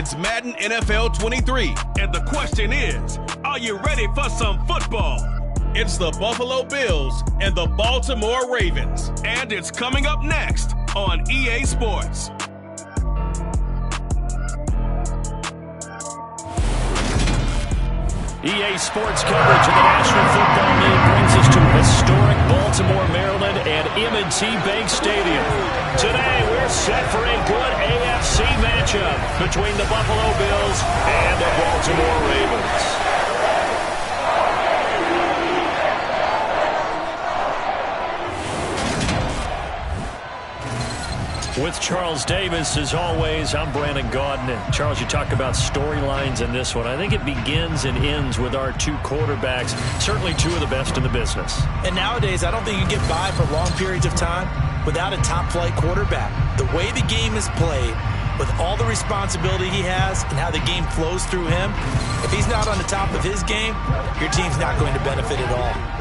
It's Madden NFL 23. And the question is, are you ready for some football? It's the Buffalo Bills and the Baltimore Ravens. And it's coming up next on EA Sports. EA Sports coverage of the National Football League brings us to historic Baltimore, Maryland at M&T Bank Stadium. Today, we're set for a good AFC matchup between the Buffalo Bills and the Baltimore Ravens. With Charles Davis, as always, I'm Brandon Gaudin. And Charles, you talk about storylines in this one. I think it begins and ends with our two quarterbacks, certainly two of the best in the business. And nowadays, I don't think you get by for long periods of time without a top-flight quarterback. The way the game is played, with all the responsibility he has and how the game flows through him, if he's not on the top of his game, your team's not going to benefit at all.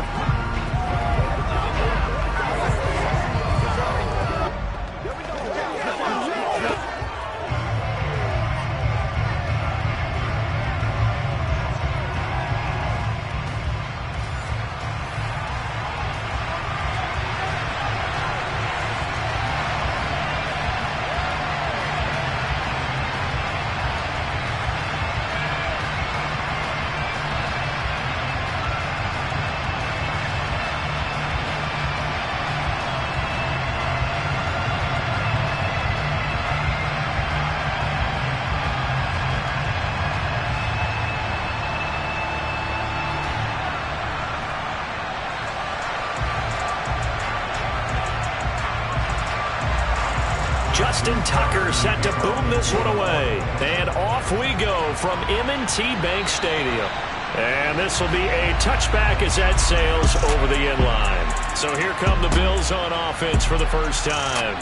Justin Tucker set to boom this one away. And off we go from M&T Bank Stadium. And this will be a touchback as that sails over the end line. So here come the Bills on offense for the first time.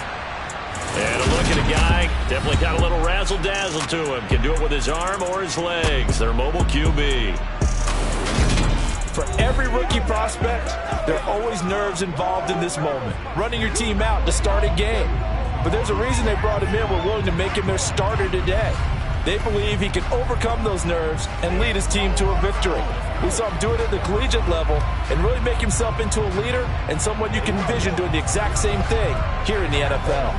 And a look at a guy, definitely got a little razzle-dazzle to him. Can do it with his arm or his legs. Their mobile QB. For every rookie prospect, there are always nerves involved in this moment. Running your team out to start a game. But there's a reason they brought him in. We're willing to make him their starter today. They believe he can overcome those nerves and lead his team to a victory. We saw him do it at the collegiate level and really make himself into a leader and someone you can envision doing the exact same thing here in the NFL.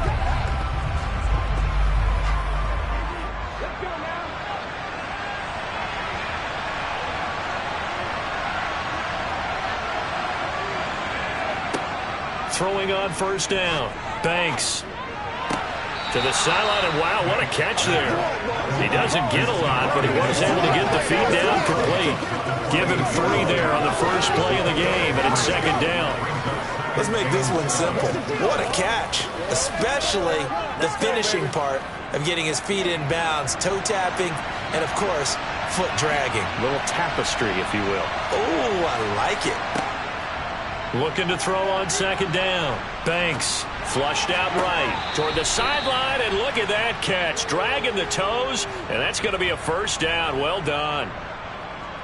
Throwing on first down. Banks to the sideline, and wow, what a catch there. He doesn't get a lot, but he was able to get the feed down complete. Give him 3 there on the first play of the game, and it's second down. Let's make this one simple. What a catch, especially the finishing part of getting his feet in bounds, toe tapping, and of course, foot dragging. A little tapestry, if you will. Oh, I like it. Looking to throw on second down. Banks flushed out right toward the sideline, and look at that catch. Dragging the toes, and that's going to be a first down. Well done.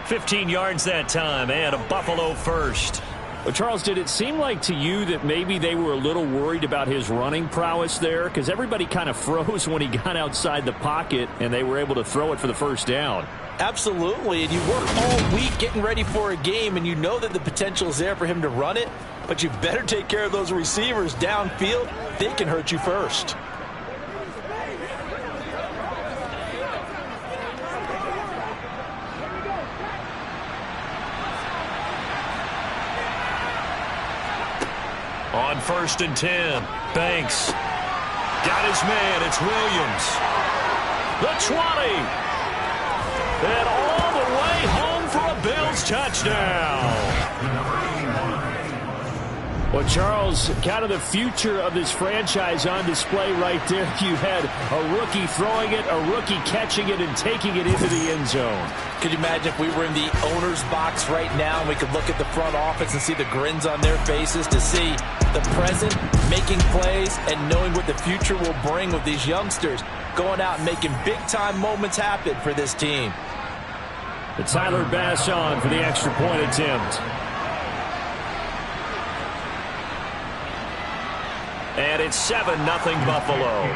15 yards that time, and a Buffalo first. Well, Charles, did it seem like to you that maybe they were a little worried about his running prowess there? Because everybody kind of froze when he got outside the pocket, and they were able to throw it for the first down. Absolutely, and you work all week getting ready for a game, and you know that the potential is there for him to run it, but you better take care of those receivers downfield. They can hurt you first. On 1st and 10, Banks got his man. It's Williams. The 20. And all the way home for a Bills touchdown. Well, Charles, kind of the future of this franchise on display right there. You had a rookie throwing it, a rookie catching it, and taking it into the end zone. Could you imagine if we were in the owner's box right now and we could look at the front office and see the grins on their faces, to see the present making plays and knowing what the future will bring with these youngsters going out and making big-time moments happen for this team. It's Tyler Bass on for the extra point attempt. And it's 7-0 Buffalo.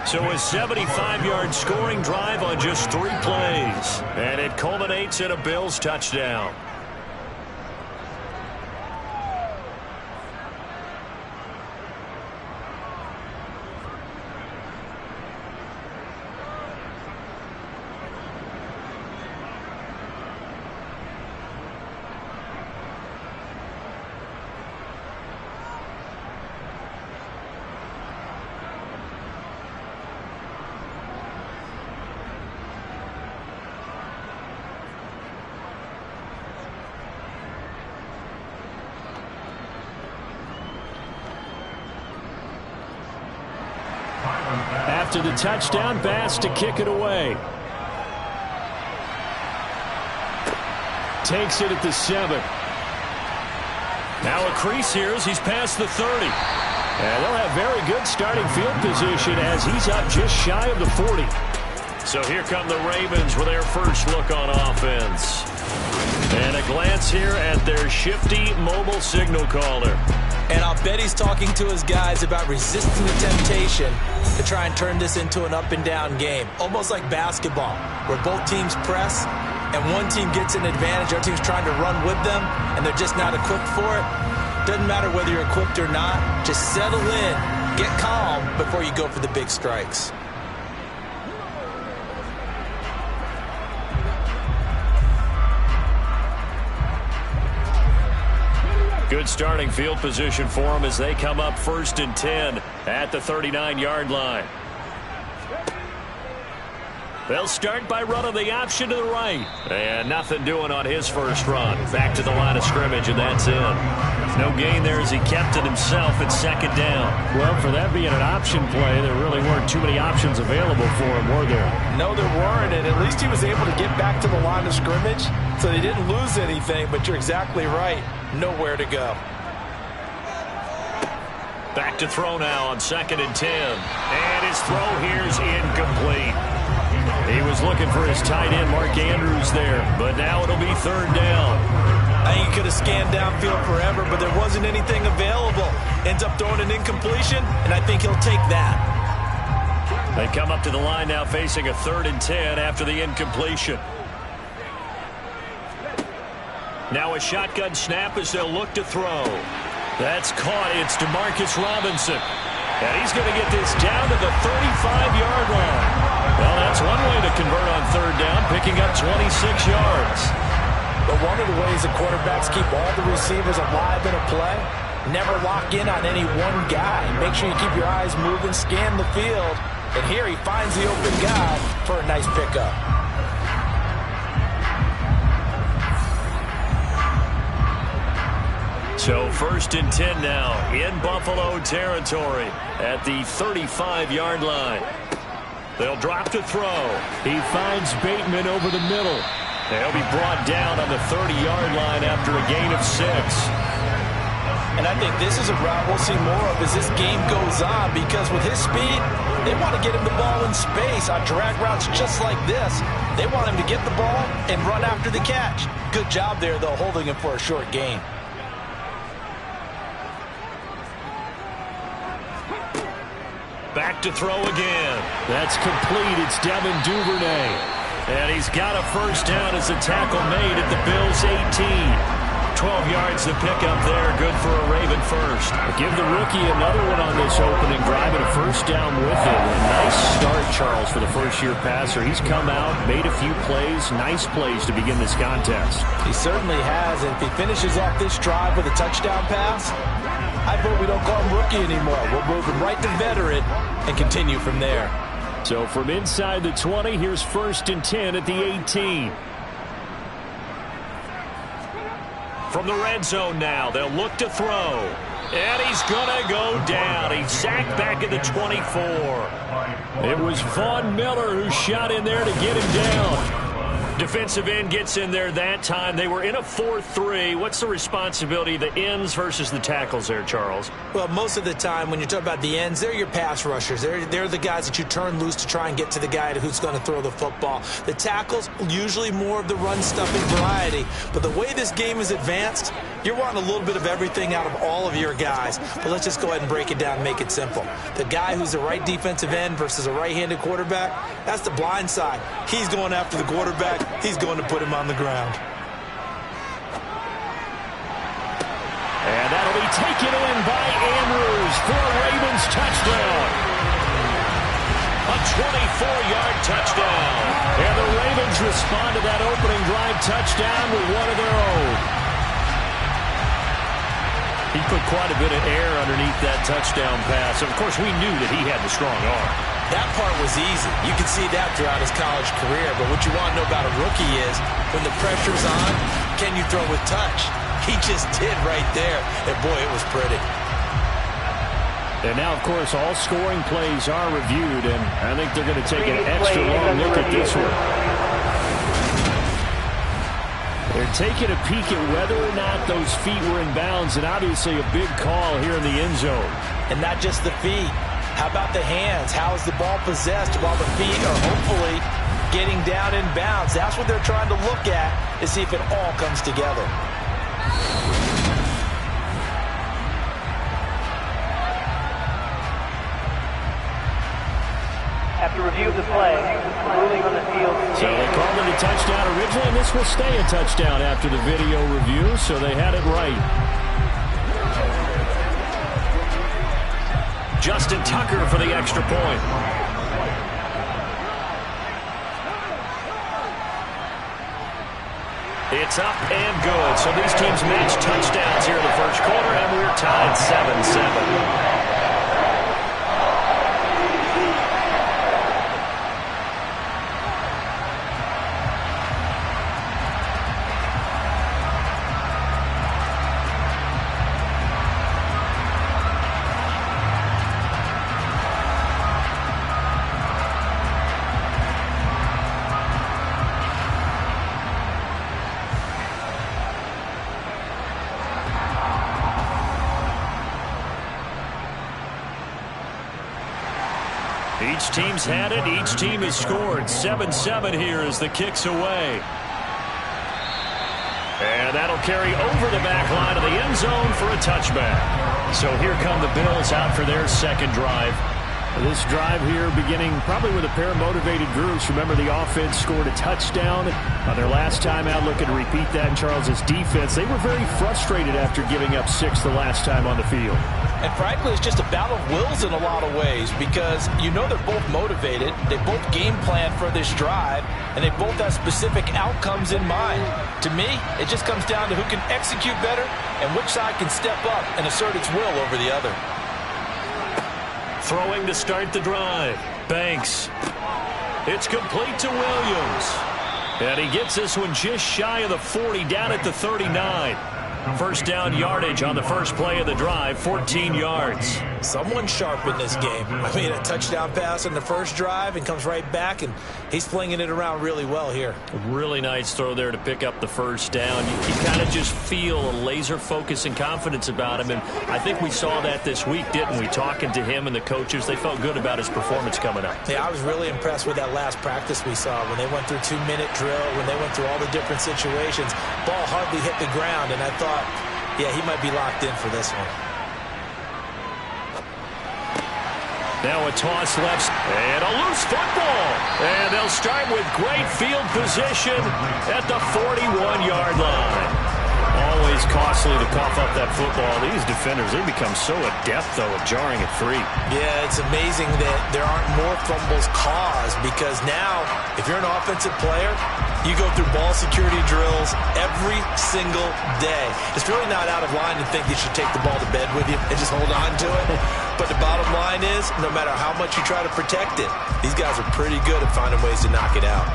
So a 75-yard scoring drive on just 3 plays. And it culminates in a Bills touchdown. After the touchdown, Bass to kick it away. Takes it at the 7. Now a crease here as he's past the 30. And they'll have very good starting field position as he's up just shy of the 40. So here come the Ravens with their first look on offense. And a glance here at their shifty mobile signal caller. And I'll bet he's talking to his guys about resisting the temptation to try and turn this into an up-and-down game. Almost like basketball, where both teams press, and one team gets an advantage, other team's trying to run with them, and they're just not equipped for it. Doesn't matter whether you're equipped or not. Just settle in, get calm before you go for the big strikes. Good starting field position for them as they come up 1st and 10 at the 39-yard line. They'll start by running the option to the right. And nothing doing on his first run. Back to the line of scrimmage, and that's in. No gain there as he kept it himself at 2nd down. Well, for that being an option play, there really weren't too many options available for him, were there? No, there weren't, and at least he was able to get back to the line of scrimmage, so they didn't lose anything, but you're exactly right. Nowhere to go. Back to throw now on 2nd and 10. And his throw here's incomplete. He was looking for his tight end, Mark Andrews, there. But now it'll be 3rd down. I think he could have scanned downfield forever, but there wasn't anything available. Ends up throwing an incompletion, and I think he'll take that. They come up to the line now facing a 3rd and 10 after the incompletion. Now a shotgun snap as they'll look to throw. That's caught. It's DeMarcus Robinson. And he's going to get this down to the 35-yard line. Well, that's one way to convert on 3rd down, picking up 26 yards. But one of the ways the quarterbacks keep all the receivers alive in a play, never lock in on any one guy. Make sure you keep your eyes moving, scan the field. And here he finds the open guy for a nice pickup. So 1st and 10 now in Buffalo territory at the 35-yard line. They'll drop to throw. He finds Bateman over the middle. They'll be brought down on the 30-yard line after a gain of 6. And I think this is a route we'll see more of as this game goes on, because with his speed, they want to get him the ball in space on drag routes just like this. They want him to get the ball and run after the catch. Good job there, though, holding him for a short gain. Back to throw again. That's complete. It's Devin Duvernay. And he's got a 1st down as a tackle made at the Bills' 18. 12 yards to pick up there. Good for a Raven first. Give the rookie another one on this opening drive and a 1st down with it. A nice start, Charles, for the first-year passer. He's come out, made a few plays, nice plays to begin this contest. He certainly has, and if he finishes off this drive with a touchdown pass, I vote we don't call him rookie anymore. We'll move him right to veteran and continue from there. So from inside the 20, here's 1st and 10 at the 18. From the red zone now, they'll look to throw. And he's going to go down. He's sacked back at the 24. It was Von Miller who shot in there to get him down. Defensive end gets in there that time. They were in a 4-3. What's the responsibility of the ends versus the tackles there, Charles? Well, most of the time when you talk about the ends, they're your pass rushers. They're the guys that you turn loose to try and get to the guy who's going to throw the football. The tackles, usually more of the run-stuffing variety. But the way this game is advanced, you're wanting a little bit of everything out of all of your guys. But let's just go ahead and break it down and make it simple. The guy who's the right defensive end versus a right-handed quarterback, that's the blind side. He's going after the quarterback. He's going to put him on the ground. And that'll be taken in by Andrews for a Ravens touchdown. A 24-yard touchdown. And the Ravens respond to that opening drive touchdown with one of their own. He put quite a bit of air underneath that touchdown pass. Of course, we knew that he had the strong arm. That part was easy. You can see that throughout his college career. But what you want to know about a rookie is when the pressure's on, can you throw with touch? He just did right there. And, boy, it was pretty. And now, of course, all scoring plays are reviewed, and I think they're going to take an extra long look at this one. They're taking a peek at whether or not those feet were in bounds, and obviously a big call here in the end zone. And not just the feet. How about the hands? How is the ball possessed while the feet are hopefully getting down in bounds? That's what they're trying to look at to see if it all comes together. After review of the play, ruling on the field. So they called it a touchdown originally, and this will stay a touchdown after the video review, so they had it right. Justin Tucker for the extra point. It's up and good. So these teams match touchdowns here in the first quarter, and we're tied 7-7. Each team's had it. Each team has scored. 7-7 here as the kick's away. And that'll carry over the back line of the end zone for a touchback. So here come the Bills out for their second drive. This drive here beginning probably with a pair of motivated groups. Remember, the offense scored a touchdown on their last time out. Looking to repeat that in Charles's defense. They were very frustrated after giving up 6 the last time on the field. And frankly, it's just a battle of wills in a lot of ways because you know they're both motivated. They both game plan for this drive, and they both have specific outcomes in mind. To me, it just comes down to who can execute better and which side can step up and assert its will over the other. Throwing to start the drive. Banks. It's complete to Williams. And he gets this one just shy of the 40, down at the 39. First down yardage on the first play of the drive, 14 yards. Someone's sharp in this game. I mean, a touchdown pass on the first drive and comes right back, and he's flinging it around really well here. A really nice throw there to pick up the first down. You kind of just feel a laser focus and confidence about him, and I think we saw that this week, didn't we? Talking to him and the coaches, they felt good about his performance coming up. Yeah, I was really impressed with that last practice we saw when they went through 2-minute drill, when they went through all the different situations. Ball hardly hit the ground, and I thought, yeah, he might be locked in for this one. Now a toss left and a loose football. And they'll start with great field position at the 41-yard line. Always costly to cough up that football. These defenders, they become so adept, though, at jarring at 3. Yeah, it's amazing that there aren't more fumbles caused because now, if you're an offensive player, you go through ball security drills every single day. It's really not out of line to think you should take the ball to bed with you and just hold on to it. But the bottom line is, no matter how much you try to protect it, these guys are pretty good at finding ways to knock it out.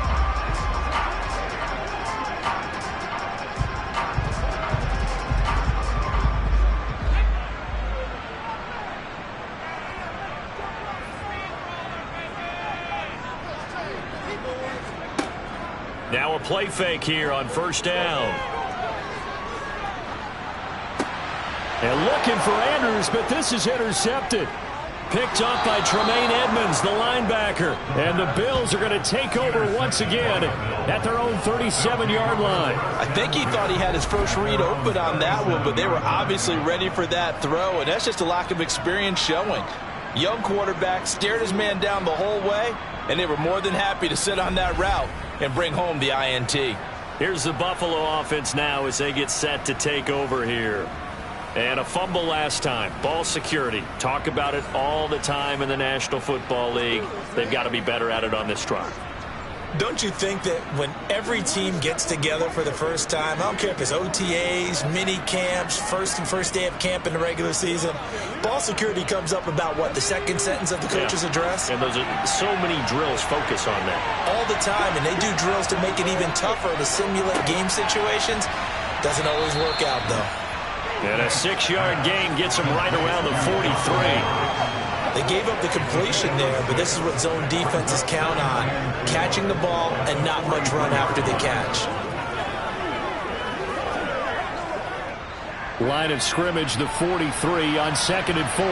Now a play fake here on first down. And looking for Andrews, but this is intercepted. Picked up by Tremaine Edmonds, the linebacker. And the Bills are going to take over once again at their own 37-yard line. I think he thought he had his first read open on that one, but they were obviously ready for that throw, and that's just a lack of experience showing. Young quarterback stared his man down the whole way, and they were more than happy to sit on that route and bring home the INT. Here's the Buffalo offense now as they get set to take over here. And a fumble last time. Ball security. Talk about it all the time in the National Football League. They've got to be better at it on this drive. Don't you think that when every team gets together for the first time, I don't care if it's OTAs, mini camps, first day of camp in the regular season, ball security comes up about, what, the second sentence of the coach's address? And those are so many drills focus on that. All the time, and they do drills to make it even tougher to simulate game situations. Doesn't always work out, though. And a 6-yard gain gets him right around the 43. They gave up the completion there, but this is what zone defenses count on. Catching the ball and not much run after the catch. Line of scrimmage, the 43 on 2nd and 4.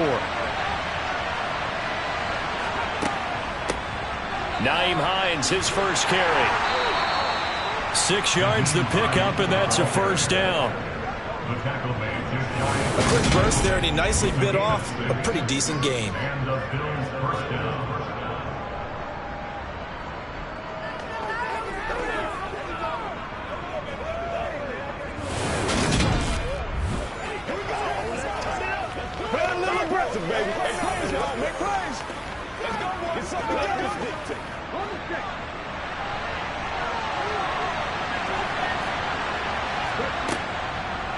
Nyheim Hines, his first carry. 6 yards the pickup, and that's a first down. A quick burst there, and he nicely bit off a pretty decent gain.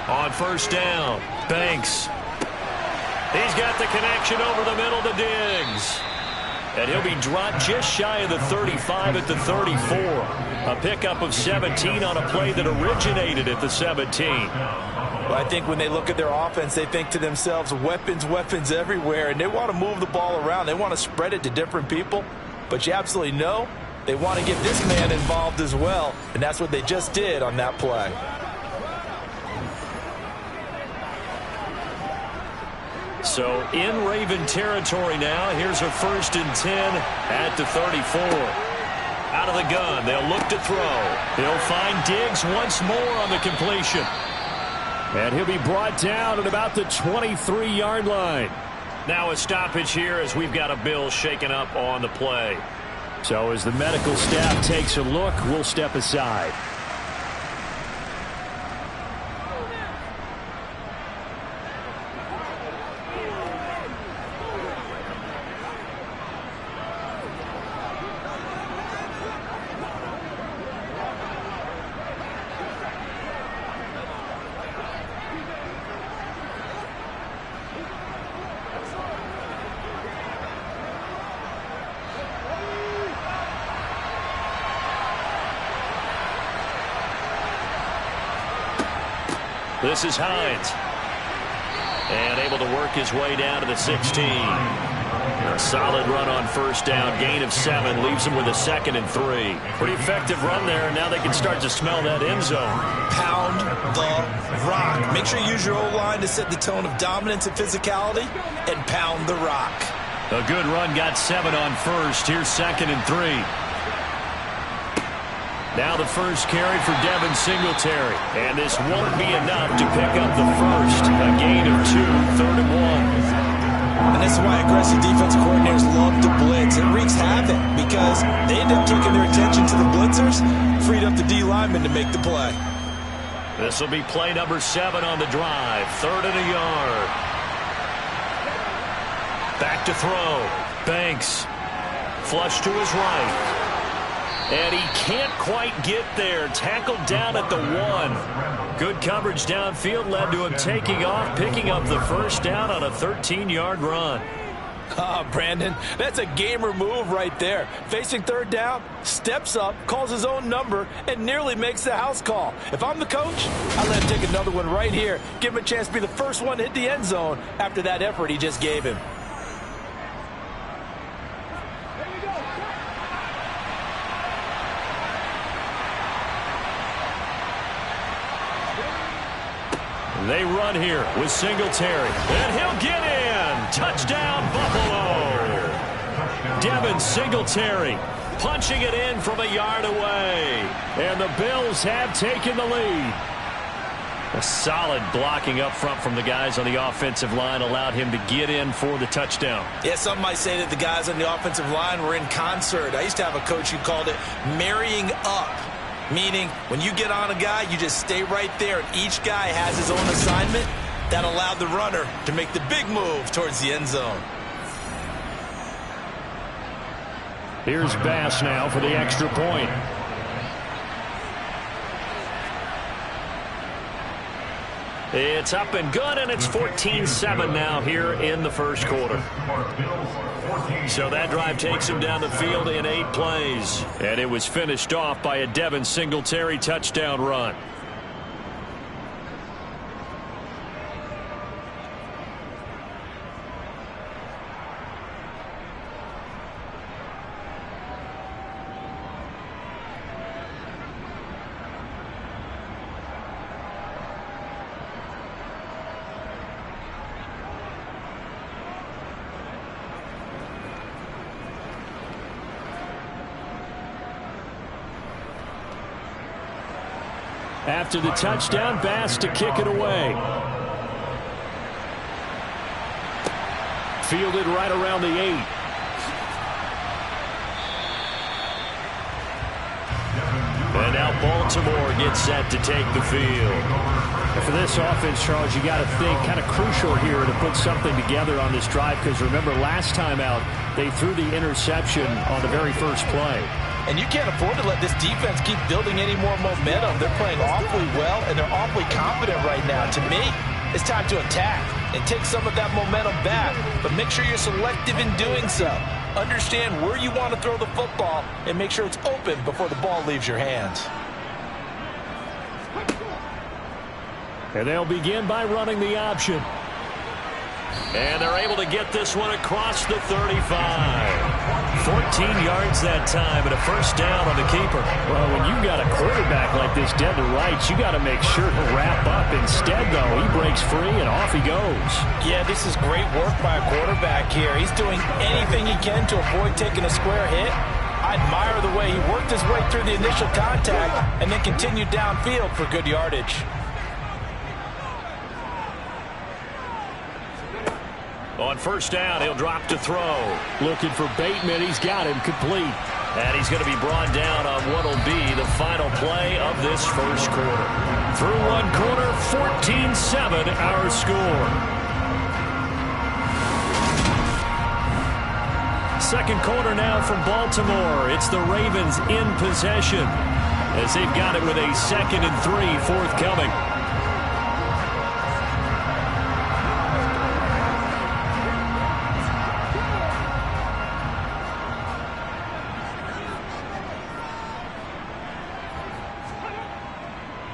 On first down, Banks. He's got the connection over the middle to Diggs. And he'll be dropped just shy of the 35 at the 34. A pickup of 17 on a play that originated at the 17. Well, I think when they look at their offense, they think to themselves, weapons, weapons everywhere, and they want to move the ball around. They want to spread it to different people. But you absolutely know they want to get this man involved as well, and that's what they just did on that play. So in Raven territory now. Here's a 1st and 10 at the 34. Out of the gun. They'll look to throw. He'll find Diggs once more on the completion. And he'll be brought down at about the 23-yard line. Now a stoppage here as we've got a Bill shaken up on the play. So as the medical staff takes a look, we'll step aside. This is Hines. And able to work his way down to the 16. A solid run on first down. Gain of 7. Leaves him with a 2nd and 3. Pretty effective run there. And now they can start to smell that end zone. Pound the rock. Make sure you use your O-line to set the tone of dominance and physicality. And pound the rock. A good run. Got 7 on first. Here's 2nd and 3. Now the first carry for Devin Singletary. And this won't be enough to pick up the first. A gain of 2, 3rd and 1. And this is why aggressive defensive coordinators love to blitz. It wreaks havoc because they end up taking their attention to the blitzers, freed up the D lineman to make the play. This will be play number 7 on the drive. 3rd and a yard. Back to throw. Banks. Flush to his right. And he can't quite get there. Tackled down at the 1. Good coverage downfield led to him taking off, picking up the first down on a 13-yard run. Brandon, that's a gamer move right there. Facing 3rd down, steps up, calls his own number, and nearly makes the house call. If I'm the coach, I'd let him take another one right here. Give him a chance to be the first one to hit the end zone after that effort he just gave him. They run here with Singletary. And he'll get in. Touchdown, Buffalo. Devin Singletary punching it in from a yard away. And the Bills have taken the lead. A solid blocking up front from the guys on the offensive line allowed him to get in for the touchdown. Yeah, some might say that the guys on the offensive line were in concert. I used to have a coach who called it marrying up, meaning when you get on a guy, you just stay right there, and each guy has his own assignment. That allowed the runner to make the big move towards the end zone. Here's Bass now for the extra point. It's up and good, and it's 14-7 now here in the first quarter. So that drive takes him down the field in 8 plays. And it was finished off by a Devin Singletary touchdown run. After the touchdown, Bass to kick it away. Fielded right around the 8. And now Baltimore gets set to take the field. And for this offense, Charles, you got to think kind of crucial here to put something together on this drive, because remember last time out, they threw the interception on the very first play. And you can't afford to let this defense keep building any more momentum. They're playing awfully well, and they're awfully confident right now. To me, it's time to attack and take some of that momentum back, but make sure you're selective in doing so. Understand where you want to throw the football and make sure it's open before the ball leaves your hands. And they'll begin by running the option. And they're able to get this one across the 35. 14 yards that time, and a first down on the keeper. Well, when you've got a quarterback like this dead to rights, you got to make sure to wrap up. Instead, though, he breaks free, and off he goes. Yeah, this is great work by a quarterback here. He's doing anything he can to avoid taking a square hit. I admire the way he worked his way through the initial contact and then continued downfield for good yardage. On first down, he'll drop to throw. Looking for Bateman. He's got him complete. And he's going to be brought down on what will be the final play of this first quarter. Through one quarter, 14-7 our score. Second quarter now from Baltimore. It's the Ravens in possession as they've got it with a 2nd and 3 forthcoming.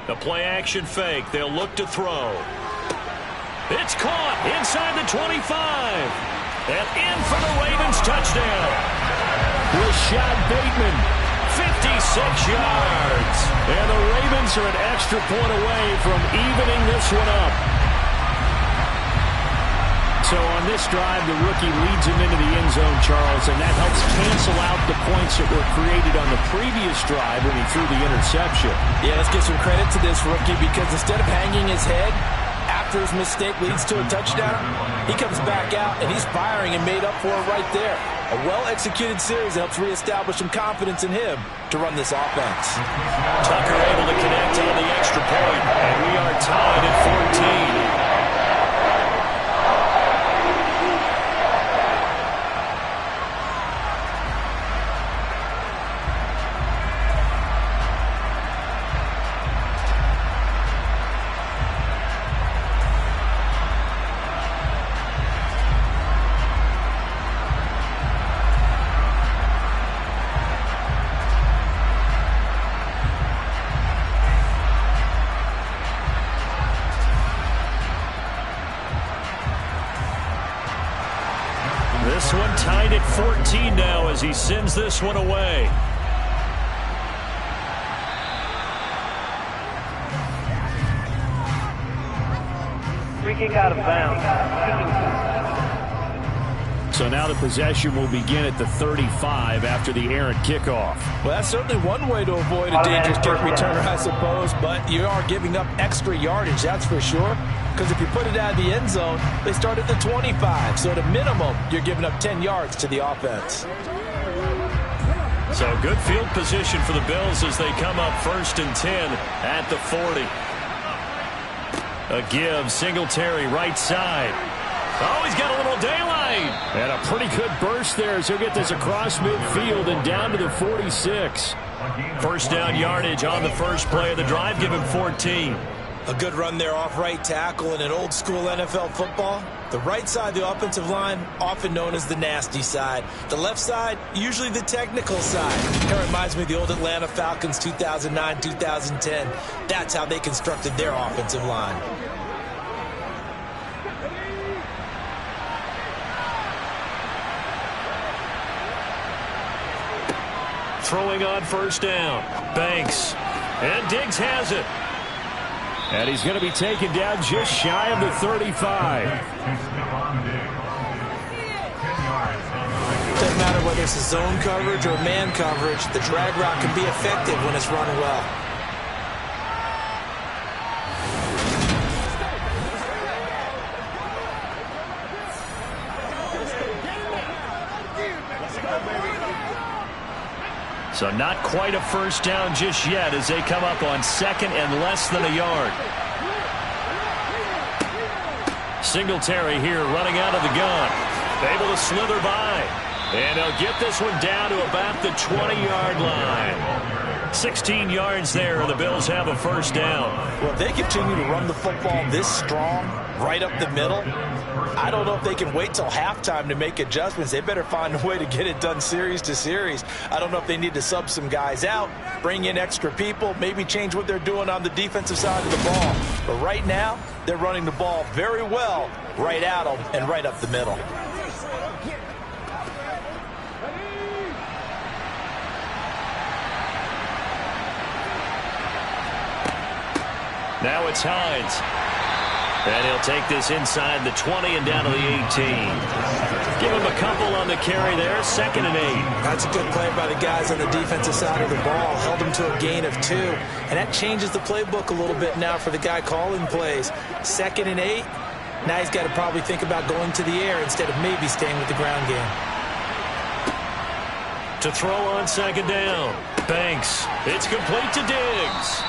The play action fake. They'll look to throw. It's caught inside the 25. And in for the Ravens touchdown. Rashad Bateman, 56 yards. And the Ravens are an extra point away from evening this one up. So on this drive, the rookie leads him into the end zone, Charles, and that helps cancel out the points that were created on the previous drive when he threw the interception. Yeah, let's give some credit to this rookie, because instead of hanging his head after his mistake leads to a touchdown, he comes back out and he's firing and made up for it right there. A well-executed series helps reestablish some confidence in him to run this offense. Tucker able to connect on the extra point, and we are tied at 14. This one tied at 14 now as he sends this one away. Free kick out of bounds. So now the possession will begin at the 35 after the errant kickoff. Well, that's certainly one way to avoid a dangerous kick returner, I suppose, but you are giving up extra yardage, that's for sure. Because if you put it out of the end zone, they start at the 25. So at a minimum, you're giving up 10 yards to the offense. So good field position for the Bills as they come up 1st and 10 at the 40. A give, Singletary right side. Oh, he's got a little daylight. And a pretty good burst there as he'll get this across midfield and down to the 46. First down yardage on the first play of the drive, give him 14. A good run there off right tackle in an old school NFL football. The right side of the offensive line, often known as the nasty side. The left side, usually the technical side. That reminds me of the old Atlanta Falcons 2009-2010. That's how they constructed their offensive line. Throwing on first down. Banks. And Diggs has it. And he's going to be taken down just shy of the 35. Doesn't matter whether it's a zone coverage or man coverage, the drag route can be effective when it's run well. So not quite a first down just yet as they come up on 2nd and less than a yard. Singletary here running out of the gun. Able to slither by. And he'll get this one down to about the 20-yard line. 16 yards there, and the Bills have a first down. Well, if they continue to run the football this strong, right up the middle, I don't know if they can wait till halftime to make adjustments. They better find a way to get it done series to series. I don't know if they need to sub some guys out, bring in extra people, maybe change what they're doing on the defensive side of the ball. But right now, they're running the ball very well right at them and right up the middle. Now it's Hines. And he'll take this inside the 20 and down to the 18. Give him a couple on the carry there. 2nd and 8. That's a good play by the guys on the defensive side of the ball. Held them to a gain of 2. And that changes the playbook a little bit now for the guy calling plays. 2nd and 8. Now he's got to probably think about going to the air instead of maybe staying with the ground game. To throw on 2nd down. Banks. It's complete to Diggs.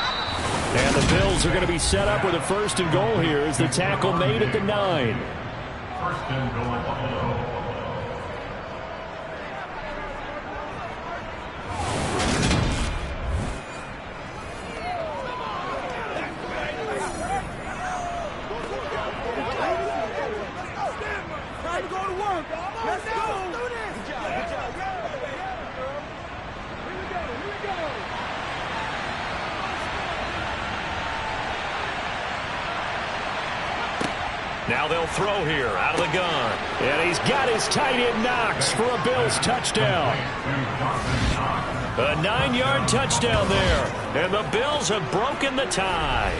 And the Bills are going to be set up with a 1st and goal here as the tackle made at the 9. 1st and goal, Buffalo. Now they'll throw here out of the gun. And he's got his tight end Knox for a Bills touchdown. A 9-yard touchdown there. And the Bills have broken the tie.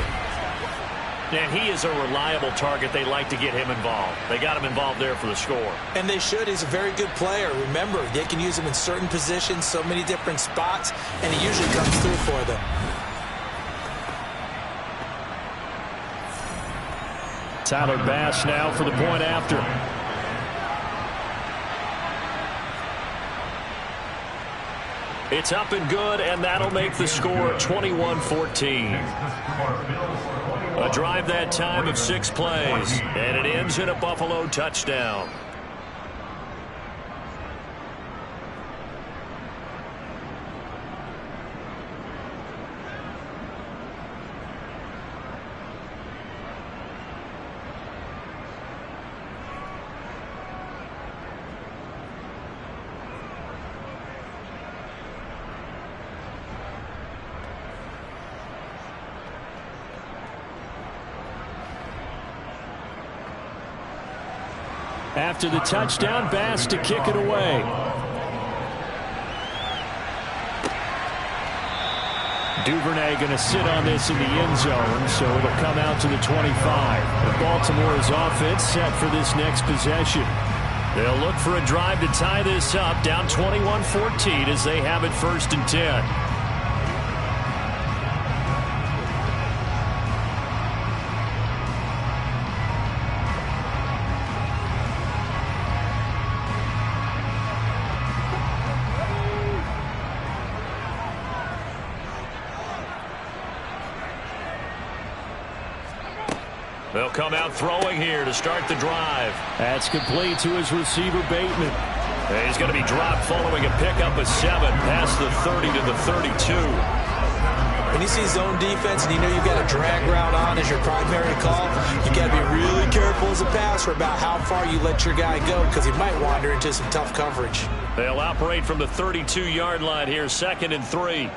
And he is a reliable target. They like to get him involved. They got him involved there for the score. And they should. He's a very good player. Remember, they can use him in certain positions, so many different spots, and he usually comes through for them. Tyler Bass now for the point after. It's up and good, and that'll make the score 21-14. A drive that time of 6 plays, and it ends in a Buffalo touchdown. After the touchdown, Bass to kick it away. Duvernay going to sit on this in the end zone, so it'll come out to the 25. And Baltimore's offense set for this next possession. They'll look for a drive to tie this up, down 21-14 as they have it 1st and 10. They'll come out throwing here to start the drive. That's complete to his receiver, Bateman. And he's going to be dropped following a pickup of 7 past the 30 to the 32. When you see zone defense and you know you've got a drag route on as your primary call, you got to be really careful as a passer about how far you let your guy go because he might wander into some tough coverage. They'll operate from the 32-yard line here, 2nd and 3.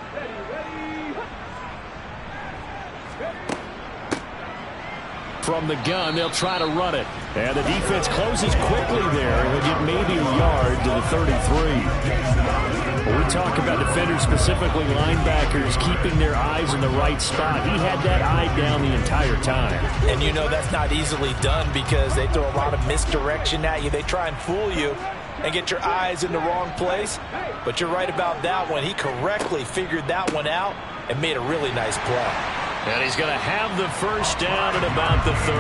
From the gun, they'll try to run it. And the defense closes quickly there. They'll get maybe a yard to the 33. When we talk about defenders, specifically linebackers, keeping their eyes in the right spot. He had that eye down the entire time. And you know that's not easily done because they throw a lot of misdirection at you. They try and fool you and get your eyes in the wrong place. But you're right about that one. He correctly figured that one out and made a really nice play. And he's going to have the 1st down at about the 38.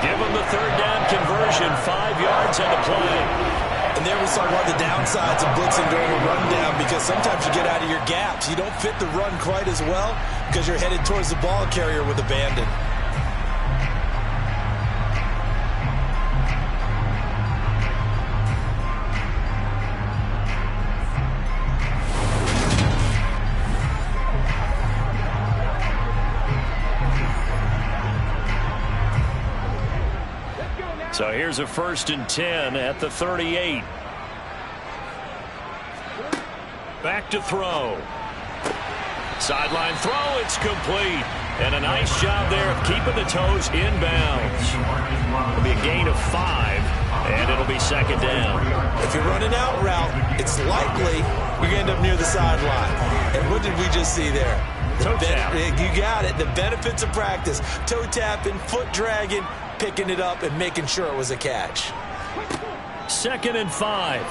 Give him the 3rd down conversion, 5 yards on the play. And there we saw one of the downsides of blitzing during a rundown because sometimes you get out of your gaps. You don't fit the run quite as well because you're headed towards the ball carrier with abandon. So here's a 1st and 10 at the 38. Back to throw. Sideline throw, it's complete. And a nice job there of keeping the toes inbounds. It'll be a gain of 5, and it'll be 2nd down. If you're running out route, it's likely you're going to end up near the sideline. And what did we just see there? Toe tap. You got it. The benefits of practice. Toe tapping, foot dragging, picking it up and making sure it was a catch. 2nd and 5.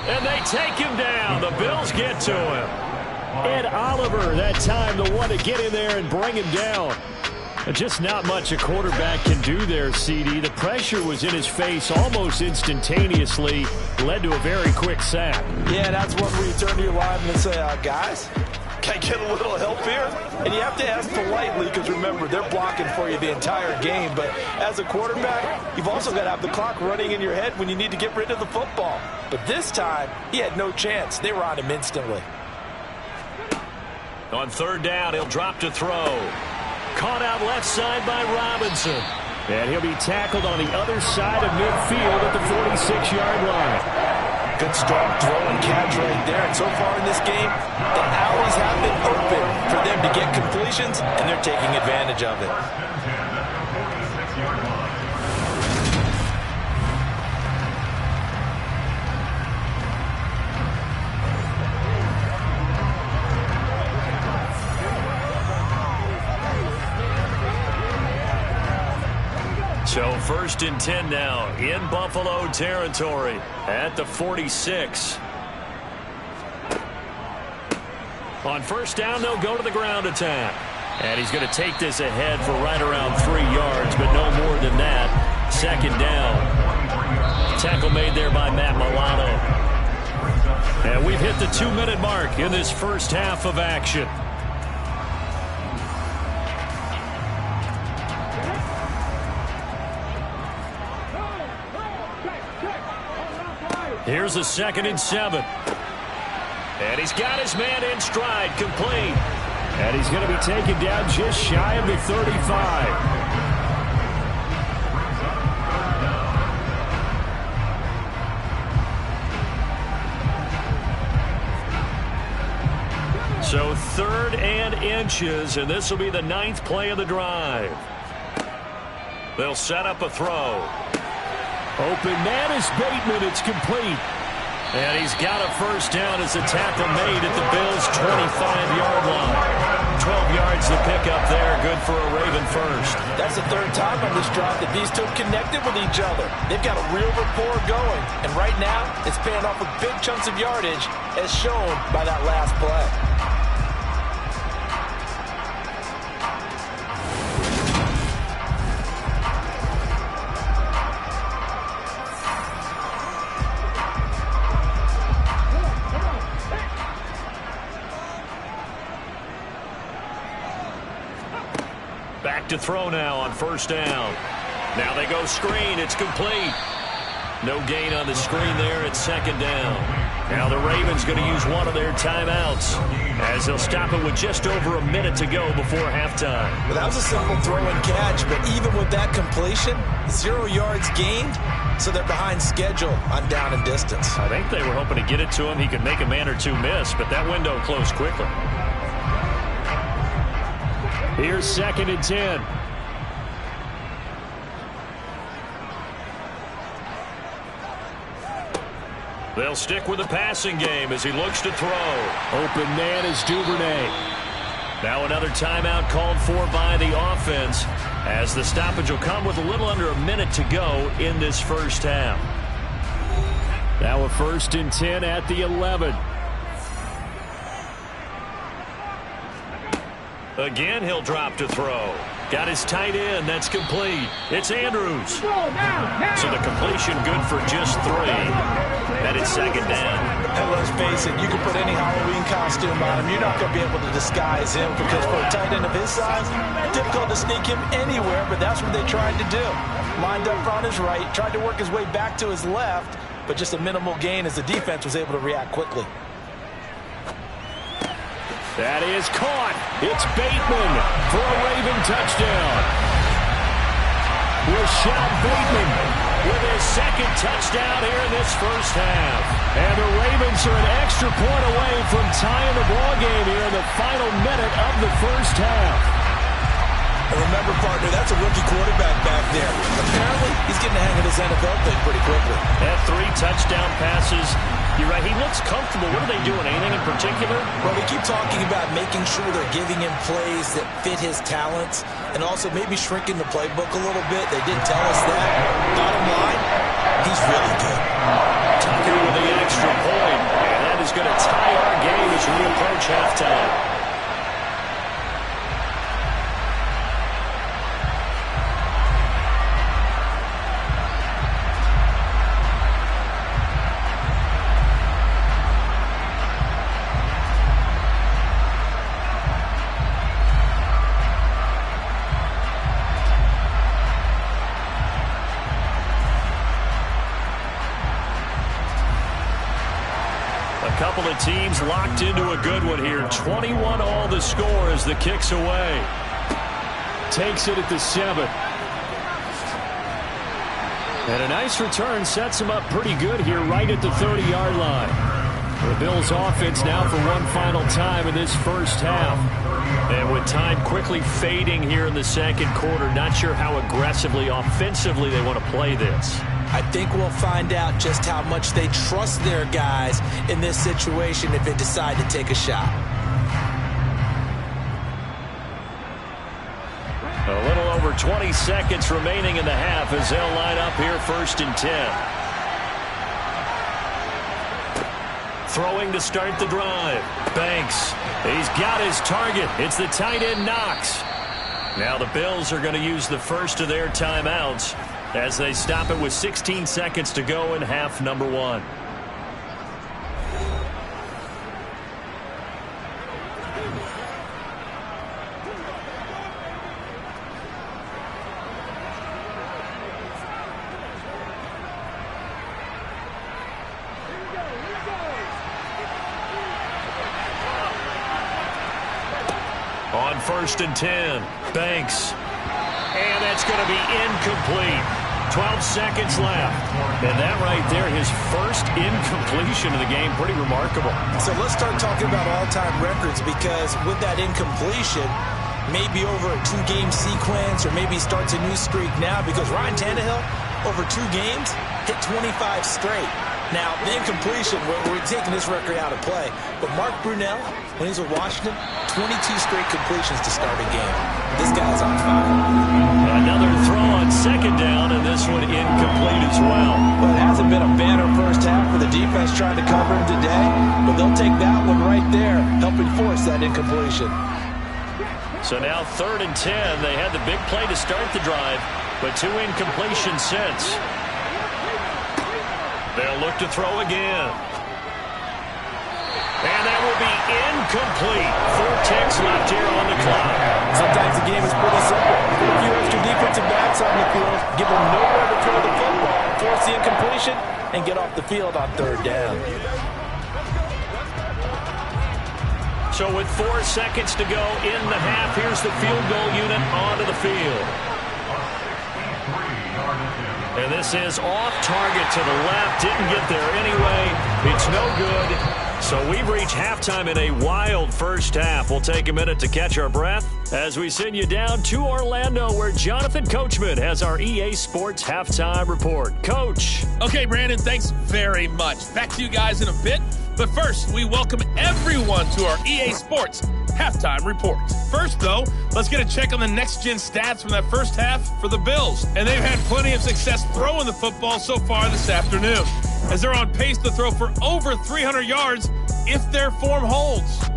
And they take him down. The Bills get to him. Ed Oliver, that time, the one to get in there and bring him down. Just not much a quarterback can do there, CD. The pressure was in his face almost instantaneously. Led to a very quick sack. Yeah, that's one where you turn to your lineman and say, guys, can I get a little help here? And you have to ask politely because, remember, they're blocking for you the entire game. But as a quarterback, you've also got to have the clock running in your head when you need to get rid of the football. But this time, he had no chance. They were on him instantly. On 3rd down, he'll drop to throw. Caught out left side by Robinson. And he'll be tackled on the other side of midfield at the 46-yard line. Good strong throw and catch right there. And so far in this game, the alleys have been open for them to get completions, and they're taking advantage of it. So 1st and 10 now in Buffalo territory at the 46. On 1st down, they'll go to the ground attack. And he's going to take this ahead for right around 3 yards, but no more than that. 2nd down. Tackle made there by Matt Milano. And we've hit the 2-minute mark in this first half of action. Here's a 2nd and 7. And he's got his man in stride, complete. And he's going to be taken down just shy of the 35. So 3rd and inches, and this will be the 9th play of the drive. They'll set up a throw. Open man is Bateman. It's complete. And he's got a first down as the tackle made at the Bills' 25-yard line. 12 yards to pick up there. Good for a Raven first. That's the third time on this drive that these two connected with each other. They've got a real rapport going. And right now, it's paying off with big chunks of yardage, as shown by that last play. Back to throw now on first down. Now they go screen. It's complete. No gain on the screen there. It's second down. Now the Ravens going to use one of their timeouts as they'll stop it with just over a minute to go before halftime. Well, that was a simple throw and catch, but even with that completion, 0 yards gained, so they're behind schedule on down and distance. I think they were hoping to get it to him. He could make a man or two miss, but that window closed quickly. Here's 2nd and 10. They'll stick with the passing game as he looks to throw. Open man is Duvernay. Now another timeout called for by the offense as the stoppage will come with a little under a minute to go in this first half. Now a 1st and 10 at the 11. Again, he'll drop to throw. Got his tight end. That's complete. It's Andrews. So the completion good for just 3. That is second down. And let's face it, you can put any Halloween costume on him. You're not going to be able to disguise him because for a tight end of his size, difficult to sneak him anywhere, but that's what they tried to do. Lined up on his right, tried to work his way back to his left, but just a minimal gain as the defense was able to react quickly. That is caught. It's Bateman for a Raven touchdown. Rashad Bateman with his second touchdown here in this first half. And the Ravens are an extra point away from tying the ball game here in the final minute of the first half. And remember, partner, that's a rookie quarterback back there. Apparently, he's getting the hang of this NFL thing pretty quickly. Had 3 touchdown passes. You're right, he looks comfortable. What are they doing? Anything in particular? Well, we keep talking about making sure they're giving him plays that fit his talents and also maybe shrinking the playbook a little bit. They did tell us that. Bottom line, he's really good. Tucker with the extra point. And that is going to tie our game as we approach halftime. Couple of teams locked into a good one here. 21 all the score as the kick's away. Takes it at the 7. And a nice return sets him up pretty good here right at the 30-yard line. The Bills offense now for one final time in this first half. And with time quickly fading here in the second quarter, not sure how aggressively, offensively they want to play this. I think we'll find out just how much they trust their guys in this situation if they decide to take a shot. A little over 20 seconds remaining in the half as they'll line up here 1st and 10. Throwing to start the drive. Banks. He's got his target. It's the tight end Knox. Now the Bills are going to use the first of their timeouts as they stop it with 16 seconds to go in half number 1. On 1st and 10, Banks. And that's going to be incomplete. 12 seconds left. And that right there, his first incompletion of the game, pretty remarkable. So let's start talking about all-time records because with that incompletion, maybe over a 2-game sequence or maybe he starts a new streak now because Ryan Tannehill, over 2 games, hit 25 straight. Now, the incompletion, we're taking this record out of play. But Mark Brunell, when he's with Washington, 22 straight completions to start a game. This guy's on fire. Another throw on second down, and this one incomplete as well. Well, it hasn't been a banner first half for the defense trying to cover him today, but they'll take that one right there, helping force that incompletion. So now 3rd and 10. They had the big play to start the drive, but 2 incompletions since. They'll look to throw again. And that will be incomplete. 4 ticks left here on the clock. Sometimes the game is pretty simple. Put a few extra defensive backs on the field, give them nowhere to throw the football, force the incompletion, and get off the field on 3rd down. So with 4 seconds to go in the half, here's the field goal unit onto the field. And this is off target to the left. Didn't get there anyway. It's no good. So we've reached halftime in a wild first half. We'll take a minute to catch our breath as we send you down to Orlando, where Jonathan Coachman has our EA Sports Halftime Report. Coach. Okay, Brandon, thanks very much. Back to you guys in a bit. But first, we welcome everyone to our EA Sports Halftime Report. First, though, let's get a check on the next-gen stats from that first half for the Bills. And they've had plenty of success throwing the football so far this afternoon, as they're on pace to throw for over 300 yards if their form holds.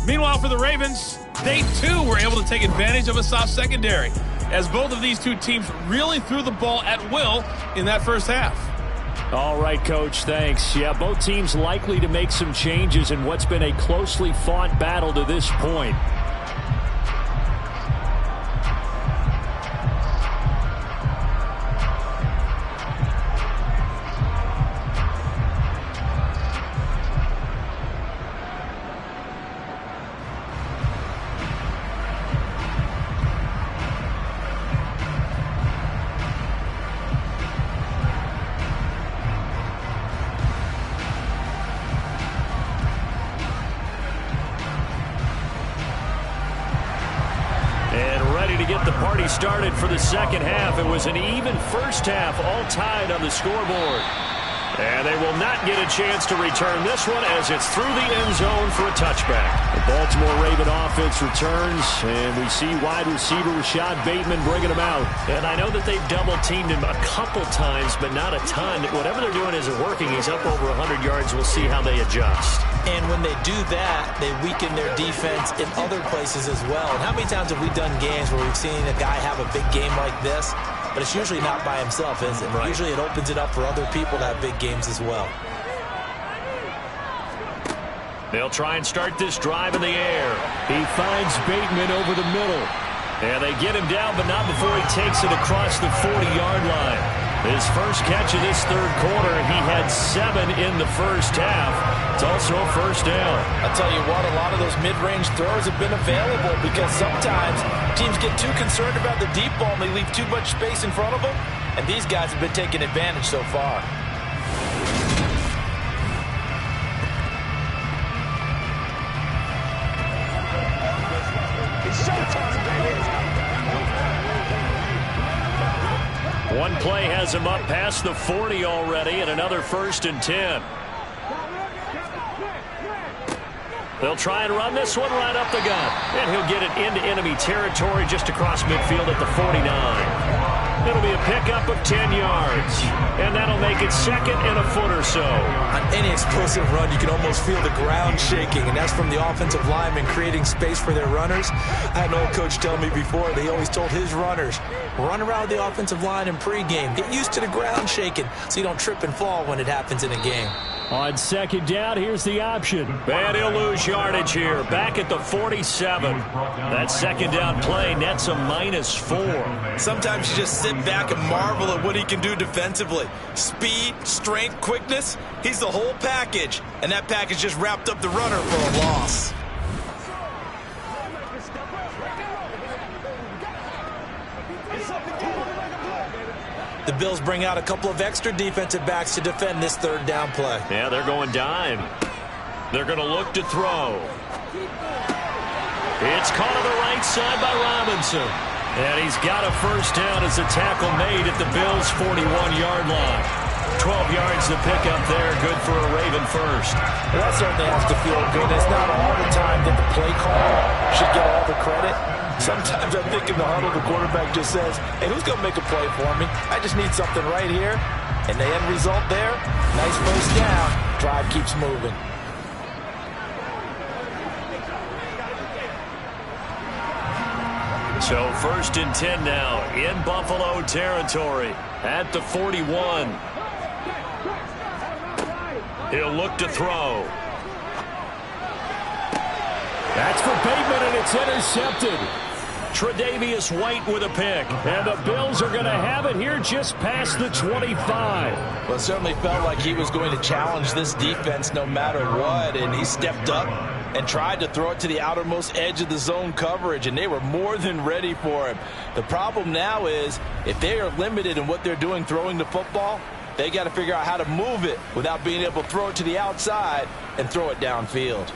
Meanwhile, for the Ravens, they, too, were able to take advantage of a soft secondary, as both of these two teams really threw the ball at will in that first half. All right, Coach, thanks. Yeah, both teams likely to make some changes in what's been a closely fought battle to this point. Started for the second half. It was an even first half, all tied on the scoreboard. And they will not get a chance to return this one as it's through the end zone for a touchback. The Baltimore Raven offense returns, and we see wide receiver Rashad Bateman bringing him out. And I know that they've double-teamed him a couple times, but not a ton. Whatever they're doing isn't working. He's up over 100 yards. We'll see how they adjust. And when they do that, they weaken their defense in other places as well. And how many times have we done games where we've seen a guy have a big game like this, but it's usually not by himself, is it? Right. Usually it opens it up for other people to have big games as well. They'll try and start this drive in the air. He finds Bateman over the middle. And they get him down, but not before he takes it across the 40-yard line. His first catch of this third quarter, he had 7 in the first half. It's also a first down. I'll tell you what, a lot of those mid-range throws have been available because sometimes teams get too concerned about the deep ball and they leave too much space in front of them, and these guys have been taking advantage so far. One play has him up past the 40 already, and another 1st and 10. They'll try and run this one right up the gut. And he'll get it into enemy territory just across midfield at the 49. It'll be a pickup of 10 yards. And that'll make it 2nd and a foot or so. On any explosive run, you can almost feel the ground shaking, and that's from the offensive linemen creating space for their runners. I had an old coach tell me before, they always told his runners, run around the offensive line in pregame. Get used to the ground shaking so you don't trip and fall when it happens in a game. On second down, here's the option. And he'll lose yardage here. Back at the 47. That second down play nets a -4. Sometimes you just sit back and marvel at what he can do defensively. Speed, strength, quickness. He's the whole package. And that package just wrapped up the runner for a loss. The Bills bring out a couple of extra defensive backs to defend this third down play. Yeah, they're going dime. They're going to look to throw. It's caught on the right side by Robinson. And he's got a first down as a tackle made at the Bills' 41-yard line. 12 yards to pick up there. Good for a Raven first. Well, that certainly has to feel good. It's not all the time that the play caller should get all the credit. Sometimes I think in the huddle, the quarterback just says, hey, who's going to make a play for me? I just need something right here. And the end result there, nice first down. Drive keeps moving. So 1st and 10 now in Buffalo territory at the 41. He'll look to throw. That's for Bateman, and it's intercepted. Tre'Davious White with a pick. And the Bills are going to have it here just past the 25. Well, it certainly felt like he was going to challenge this defense no matter what, and he stepped up and tried to throw it to the outermost edge of the zone coverage, and they were more than ready for him. The problem now is if they are limited in what they're doing throwing the football, they got to figure out how to move it without being able to throw it to the outside and throw it downfield.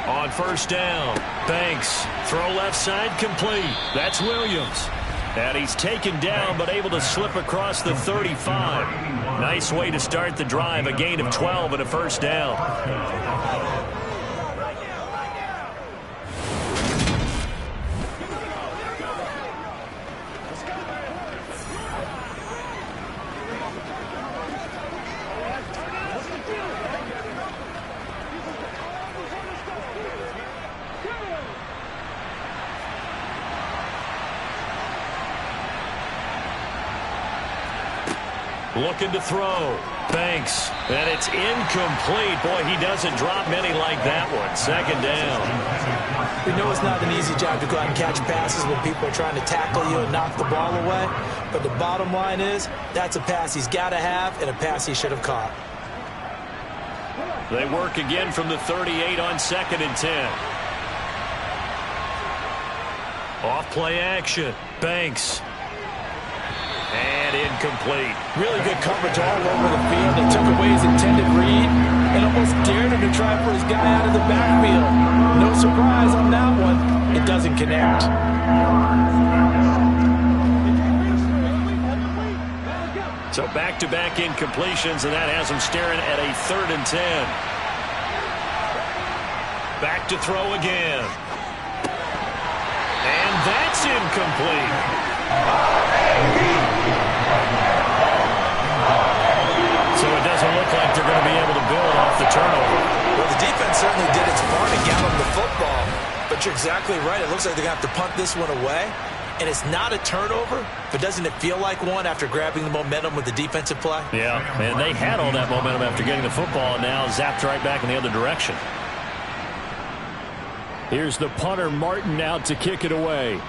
On 1st down, Banks, throw left side complete. That's Williams. And he's taken down but able to slip across the 35. Nice way to start the drive, a gain of 12 and a 1st down. Looking to throw. Banks. And it's incomplete. Boy, he doesn't drop many like that one. 2nd down. We know it's not an easy job to go out and catch passes when people are trying to tackle you and knock the ball away. But the bottom line is that's a pass he's got to have and a pass he should have caught. They work again from the 38 on 2nd and 10. Off play action. Banks. And incomplete. Really good coverage all over the field. They took away his intended read and almost dared him to try for his guy out of the backfield. No surprise on that one. It doesn't connect. So back-to-back incompletions, and that has him staring at a 3rd and 10. Back to throw again. And that's incomplete. So it doesn't look like they're going to be able to build off the turnover. Well, the defense certainly did its part to get them the football. But you're exactly right. It looks like they're going to have to punt this one away. And it's not a turnover, but doesn't it feel like one after grabbing the momentum with the defensive play? Yeah, and they had all that momentum after getting the football, and now zapped right back in the other direction. Here's the punter, Martin, out to kick it away.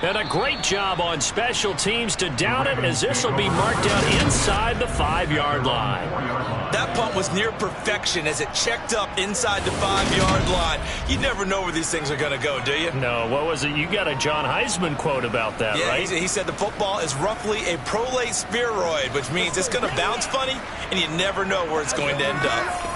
And a great job on special teams to down it, as this will be marked out inside the 5-yard line. That punt was near perfection as it checked up inside the 5-yard line. You never know where these things are going to go, do you? No, what was it? You got a John Heisman quote about that, yeah, right? He said the football is roughly a prolate spheroid, which means it's going to bounce funny, and you never know where it's going to end up.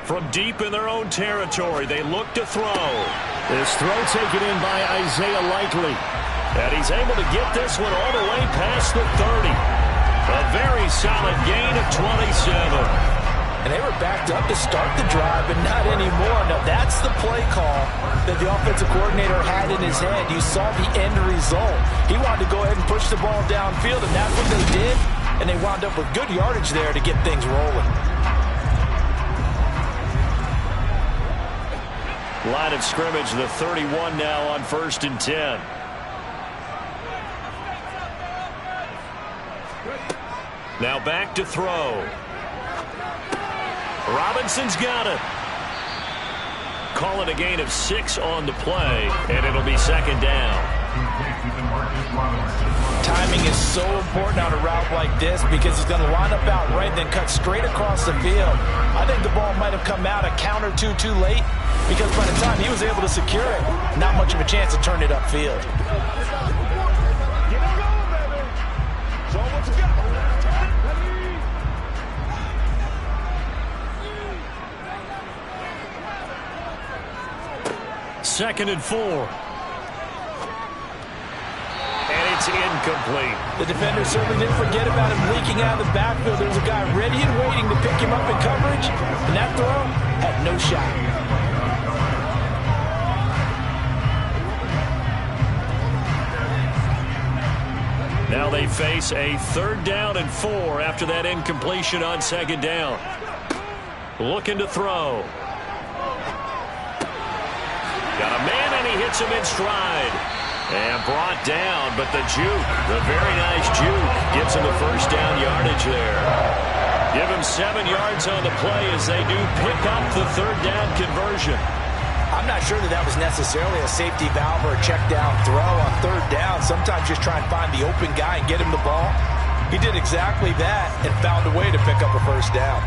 From deep in their own territory, they look to throw. This throw taken in by Isaiah Likely. And he's able to get this one all the way past the 30. A very solid gain of 27. And they were backed up to start the drive, but not anymore. Now, that's the play call that the offensive coordinator had in his head. You saw the end result. He wanted to go ahead and push the ball downfield, and that's what they did. And they wound up with good yardage there to get things rolling. Line of scrimmage, the 31 now on 1st and 10. Now back to throw. Robinson's got it. Call it a gain of 6 on the play, and it'll be second down. Timing is so important on a route like this because he's going to line up out right and then cut straight across the field. I think the ball might have come out a count or two too late because by the time he was able to secure it, not much of a chance to turn it upfield. Second and 4. It's incomplete. The defender certainly didn't forget about him leaking out of the backfield. There's a guy ready and waiting to pick him up in coverage, and that throw had no shot. Now they face a 3rd down and 4 after that incompletion on 2nd down. Looking to throw. Got a man, and he hits him in stride. And brought down, but the juke, the very nice juke, gives him the first down yardage there. Give him 7 yards on the play as they do pick up the 3rd down conversion. I'm not sure that was necessarily a safety valve or a check down throw on 3rd down. Sometimes just try and find the open guy and get him the ball. He did exactly that and found a way to pick up a first down.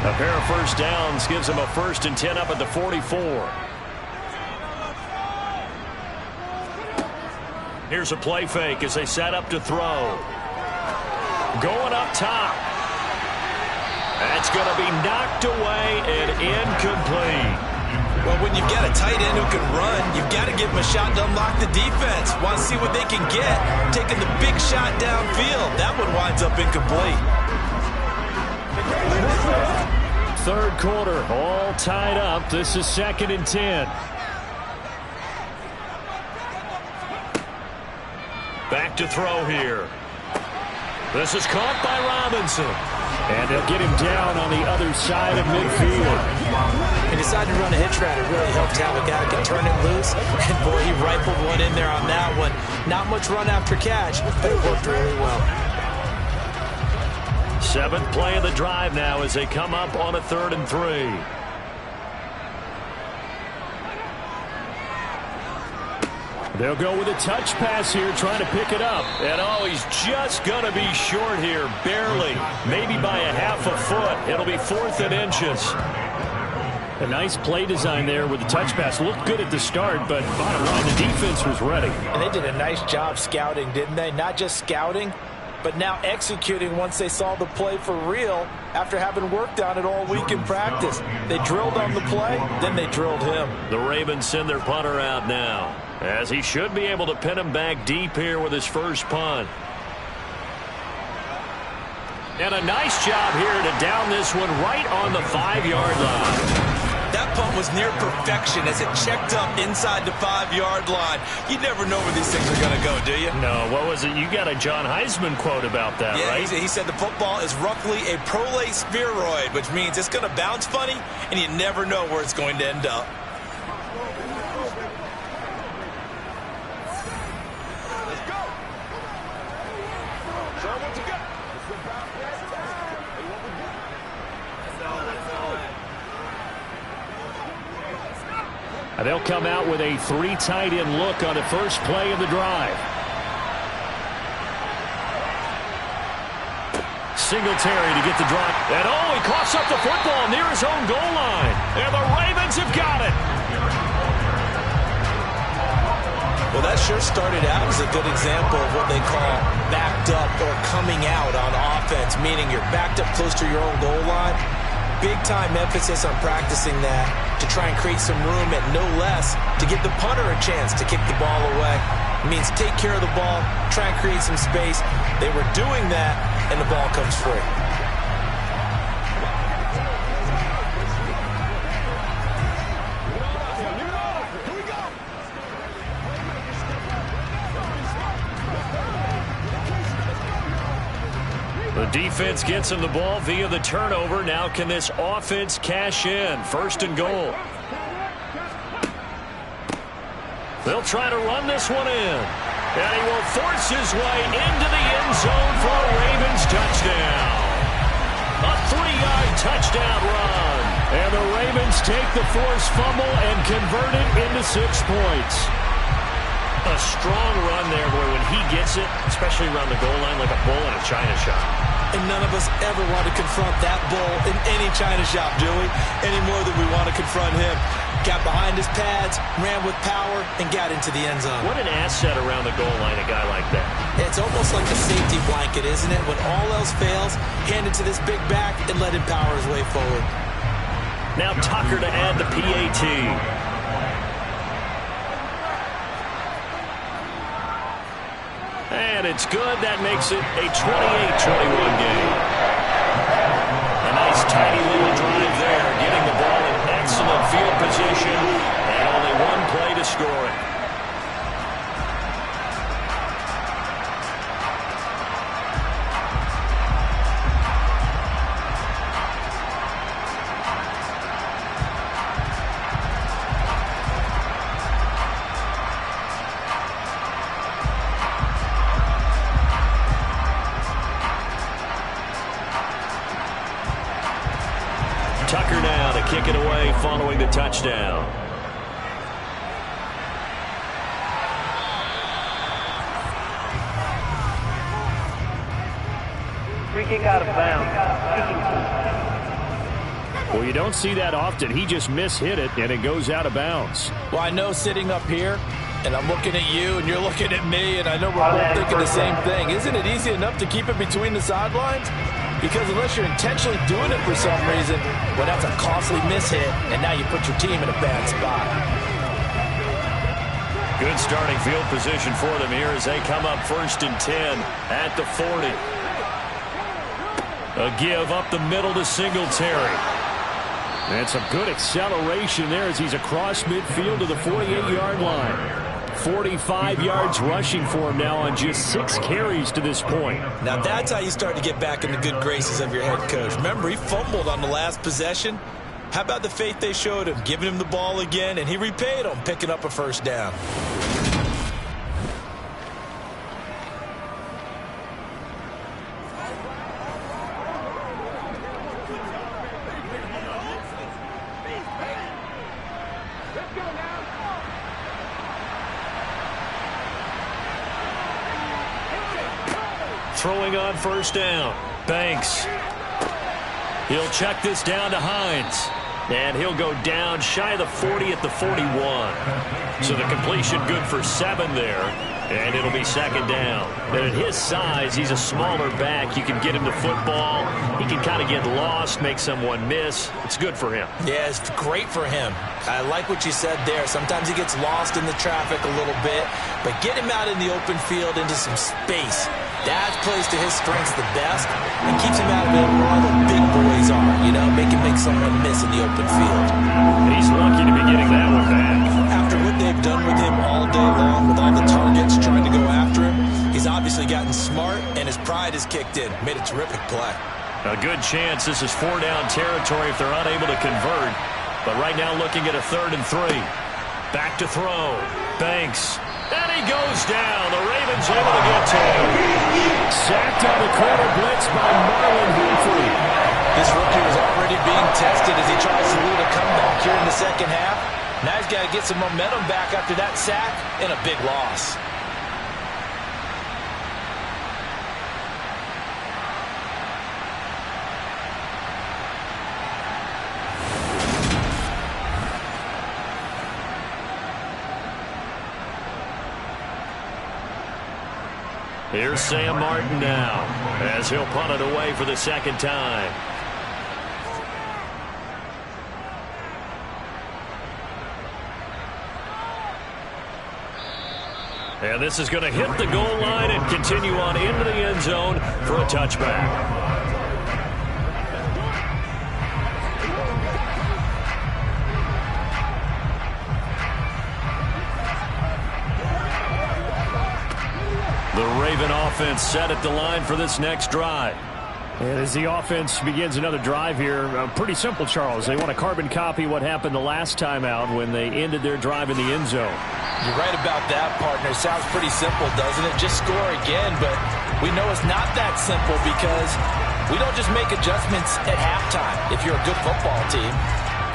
A pair of first downs gives him a 1st and 10 up at the 44. Here's a play fake as they set up to throw. Going up top. That's going to be knocked away and incomplete. Well, when you've got a tight end who can run, you've got to give him a shot to unlock the defense. Want to see what they can get. Taking the big shot downfield. That one winds up incomplete. 3rd quarter, all tied up. This is 2nd and 10. Back to throw here. This is caught by Robinson. And they'll get him down on the other side of midfield. He decided to run a hitch route. It really helped to have a guy who can turn it loose. And, boy, he rifled one in there on that one. Not much run after catch, but it worked really well. 7th play of the drive now as they come up on a 3rd and 3. They'll go with a touch pass here, trying to pick it up. And oh, he's just going to be short here, barely. Maybe by a half a foot. It'll be 4th and inches. A nice play design there with the touch pass. Looked good at the start, but bottom line, the defense was ready. And they did a nice job scouting, didn't they? Not just scouting, but now executing once they saw the play for real after having worked on it all week in practice. They drilled on the play, then they drilled him. The Ravens send their punter out now, as he should be able to pin him back deep here with his first punt. And a nice job here to down this one right on the 5-yard line. That punt was near perfection as it checked up inside the 5-yard line. You never know where these things are going to go, do you? No, what was it? You got a John Heisman quote about that, yeah, right? He said the football is roughly a prolate spheroid, which means it's going to bounce funny, and you never know where it's going to end up. They'll come out with a 3 tight end look on the first play of the drive. Singletary to get the drop. And oh, he coughs up the football near his own goal line. And the Ravens have got it. Well, that sure started out as a good example of what they call backed up or coming out on offense, meaning you're backed up close to your own goal line. Big-time emphasis on practicing that to try and create some room at no less to give the punter a chance to kick the ball away. It means take care of the ball, try and create some space. They were doing that, and the ball comes free. The defense gets him the ball via the turnover. Now can this offense cash in? 1st and goal. They'll try to run this one in. And he will force his way into the end zone for a Ravens touchdown. A 3-yard touchdown run. And the Ravens take the forced fumble and convert it into 6 points. A strong run there, boy, when he gets it, especially around the goal line, like a bull in a china shop. And none of us ever want to confront that bull in any china shop, do we? Any more than we want to confront him. Got behind his pads, ran with power, and got into the end zone. What an asset around the goal line, a guy like that. It's almost like a safety blanket, isn't it? When all else fails, hand it to this big back and let him power his way forward. Now Tucker to add the PAT. And it's good. That makes it a 28-21 game. A nice tidy little drive there, getting the ball in excellent field position, and only 1 play to score it. Tucker now to kick it away following the touchdown. Free kick out of bounds. Well, you don't see that often. He just mishit it, and it goes out of bounds. Well, I know sitting up here, and I'm looking at you, and you're looking at me, and I know we're both thinking the same thing. Isn't it easy enough to keep it between the sidelines? Because unless you're intentionally doing it for some reason, well, that's a costly mishit, and now you put your team in a bad spot. Good starting field position for them here as they come up 1st and 10 at the 40. A give up the middle to Singletary. And some good acceleration there as he's across midfield to the 48-yard line. 45 yards rushing for him now on just 6 carries to this point. Now that's how you start to get back in the good graces of your head coach. Remember, he fumbled on the last possession. How about the faith they showed him, giving him the ball again, and he repaid them, picking up a 1st down. Throwing on 1st down. Banks. He'll check this down to Hines. And he'll go down shy of the 40 at the 41. So the completion good for 7 there. And it'll be 2nd down. And at his size, he's a smaller back. You can get him the football. He can kind of get lost, make someone miss. It's good for him. Yeah, it's great for him. I like what you said there. Sometimes he gets lost in the traffic a little bit. But get him out in the open field into some space. That plays to his strengths the best and keeps him out of it where all the big boys are, you know, make someone miss in the open field. He's lucky to be getting that one back. After what they've done with him all day long, with all the targets trying to go after him, he's obviously gotten smart and his pride has kicked in. Made a terrific play. A good chance this is 4-down territory if they're unable to convert. But right now looking at a 3rd and 3. Back to throw. Banks. And he goes down. The Ravens able to get to him. Sacked on the corner blitz by Marlon Humphrey. This rookie is already being tested as he tries to lead a comeback here in the 2nd half. Now he's got to get some momentum back after that sack and a big loss. Here's Sam Martin now as he'll punt it away for the 2nd time. And this is going to hit the goal line and continue on into the end zone for a touchback. The Raven offense set at the line for this next drive. And as the offense begins another drive here, pretty simple, Charles. They want to carbon copy what happened the last time out when they ended their drive in the end zone. You're right about that, partner. Sounds pretty simple, doesn't it? Just score again, but we know it's not that simple because we don't just make adjustments at halftime. If you're a good football team,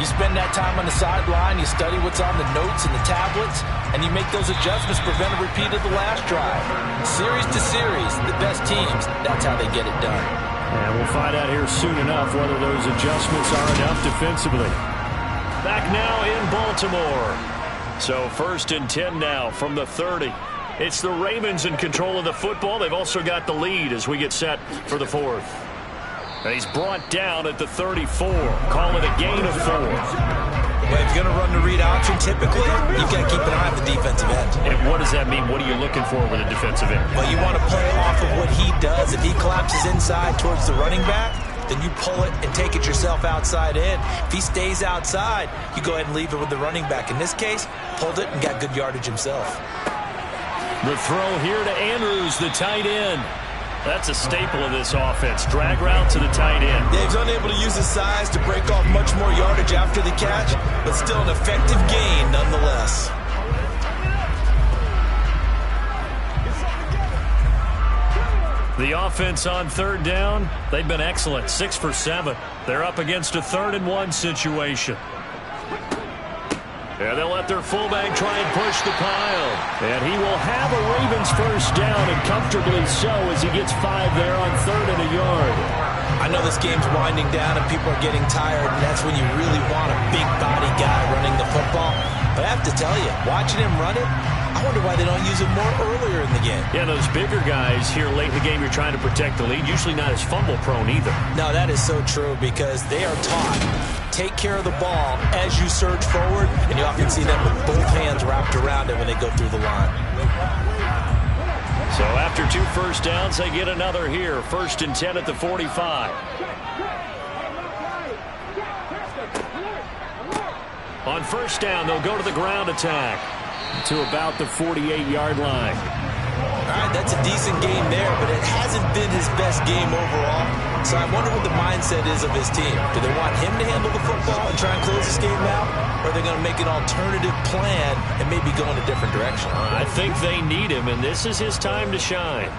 you spend that time on the sideline, you study what's on the notes and the tablets, and you make those adjustments, prevent a repeat of the last drive. Series to series, the best teams, that's how they get it done. And we'll find out here soon enough whether those adjustments are enough defensively. Back now in Baltimore. So 1st and 10 now from the 30. It's the Ravens in control of the football. They've also got the lead as we get set for the 4th. And he's brought down at the 34. Call it a gain of 4. Well, if you're going to run the read option, typically, you've got to keep an eye on the defensive end. And what does that mean? What are you looking for with a defensive end? Well, you want to play off of what he does. If he collapses inside towards the running back, then you pull it and take it yourself outside in. If he stays outside, you go ahead and leave it with the running back. In this case, pulled it and got good yardage himself. The throw here to Andrews, the tight end. That's a staple of this offense. Drag route to the tight end. Dave's unable to use his size to break off much more yardage after the catch, but still an effective gain nonetheless. The offense on 3rd down, they've been excellent. 6 for 7. They're up against a 3rd and 1 situation. And they'll let their fullback try and push the pile. And he will have a Ravens 1st down, and comfortably so as he gets 5 there on 3rd and a yard. I know this game's winding down and people are getting tired, and that's when you really want a big body guy running the football. But I have to tell you, watching him run it, I wonder why they don't use it more earlier in the game. Yeah, those bigger guys here late in the game, you're trying to protect the lead, usually not as fumble prone either. No, that is so true because they are taught. Take care of the ball as you surge forward, and you often see them with both hands wrapped around it when they go through the line. So after 2 first downs, they get another here. 1st and 10 at the 45. On 1st down, they'll go to the ground attack to about the 48-yard line. All right, that's a decent game there, but it hasn't been his best game overall. So I wonder what the mindset is of his team. Do they want him to handle the football and try and close this game out? Or are they going to make an alternative plan and maybe go in a different direction? I think they need him, and this is his time to shine.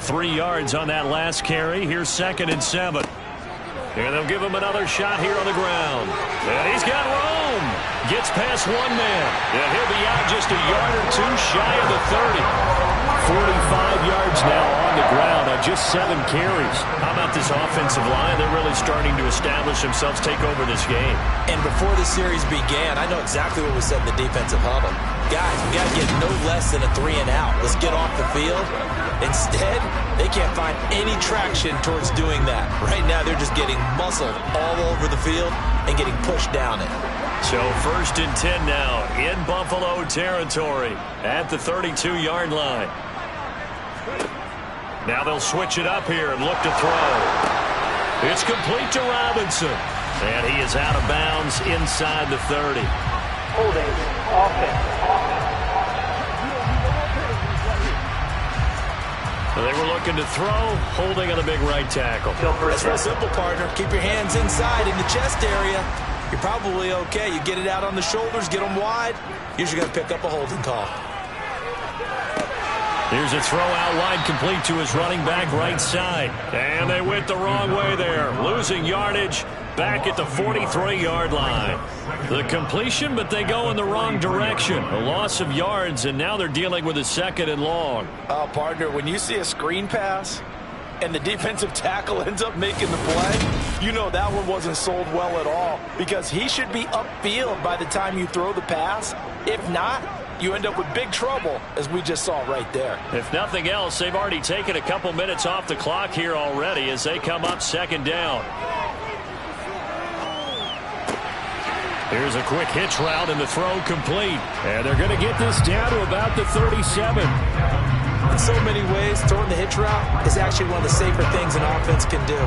3 yards on that last carry. Here's 2nd and 7. And they'll give him another shot here on the ground. And he's got room. Gets past 1 man. And he'll be out just a yard or 2 shy of the 30. 45 yards now on the ground on just 7 carries. How about this offensive line? They're really starting to establish themselves, take over this game. And before the series began, I know exactly what was said in the defensive huddle. Guys, we got to get no less than a 3 and out. Let's get off the field. Instead, they can't find any traction towards doing that. Right now, they're just getting muscled all over the field and getting pushed down it. So 1st and 10 now in Buffalo territory at the 32-yard line. Now they'll switch it up here and look to throw. It's complete to Robinson. And he is out of bounds inside the 30. Holding, offense. So they were looking to throw, holding on the big right tackle. That's real simple, partner. Keep your hands inside in the chest area. You're probably okay. You get it out on the shoulders, get them wide. Usually going to pick up a holding call. Here's a throw out wide, complete to his running back right side. And they went the wrong way there. Losing yardage back at the 43-yard line. The completion, but they go in the wrong direction. A loss of yards, and now they're dealing with a 2nd and long. Partner, when you see a screen pass and the defensive tackle ends up making the play, you know that one wasn't sold well at all because he should be upfield by the time you throw the pass. If not, you end up with big trouble, as we just saw right there. If nothing else, they've already taken a couple minutes off the clock here already as they come up 2nd down. Here's a quick hitch route and the throw complete. And they're going to get this down to about the 37. In so many ways, throwing the hitch route is actually one of the safer things an offense can do.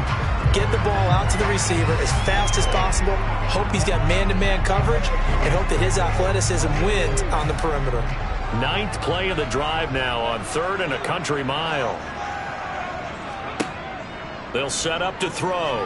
Get the ball out to the receiver as fast as possible, hope he's got man-to-man coverage, and hope that his athleticism wins on the perimeter. 9th play of the drive now on 3rd and a country mile. They'll set up to throw.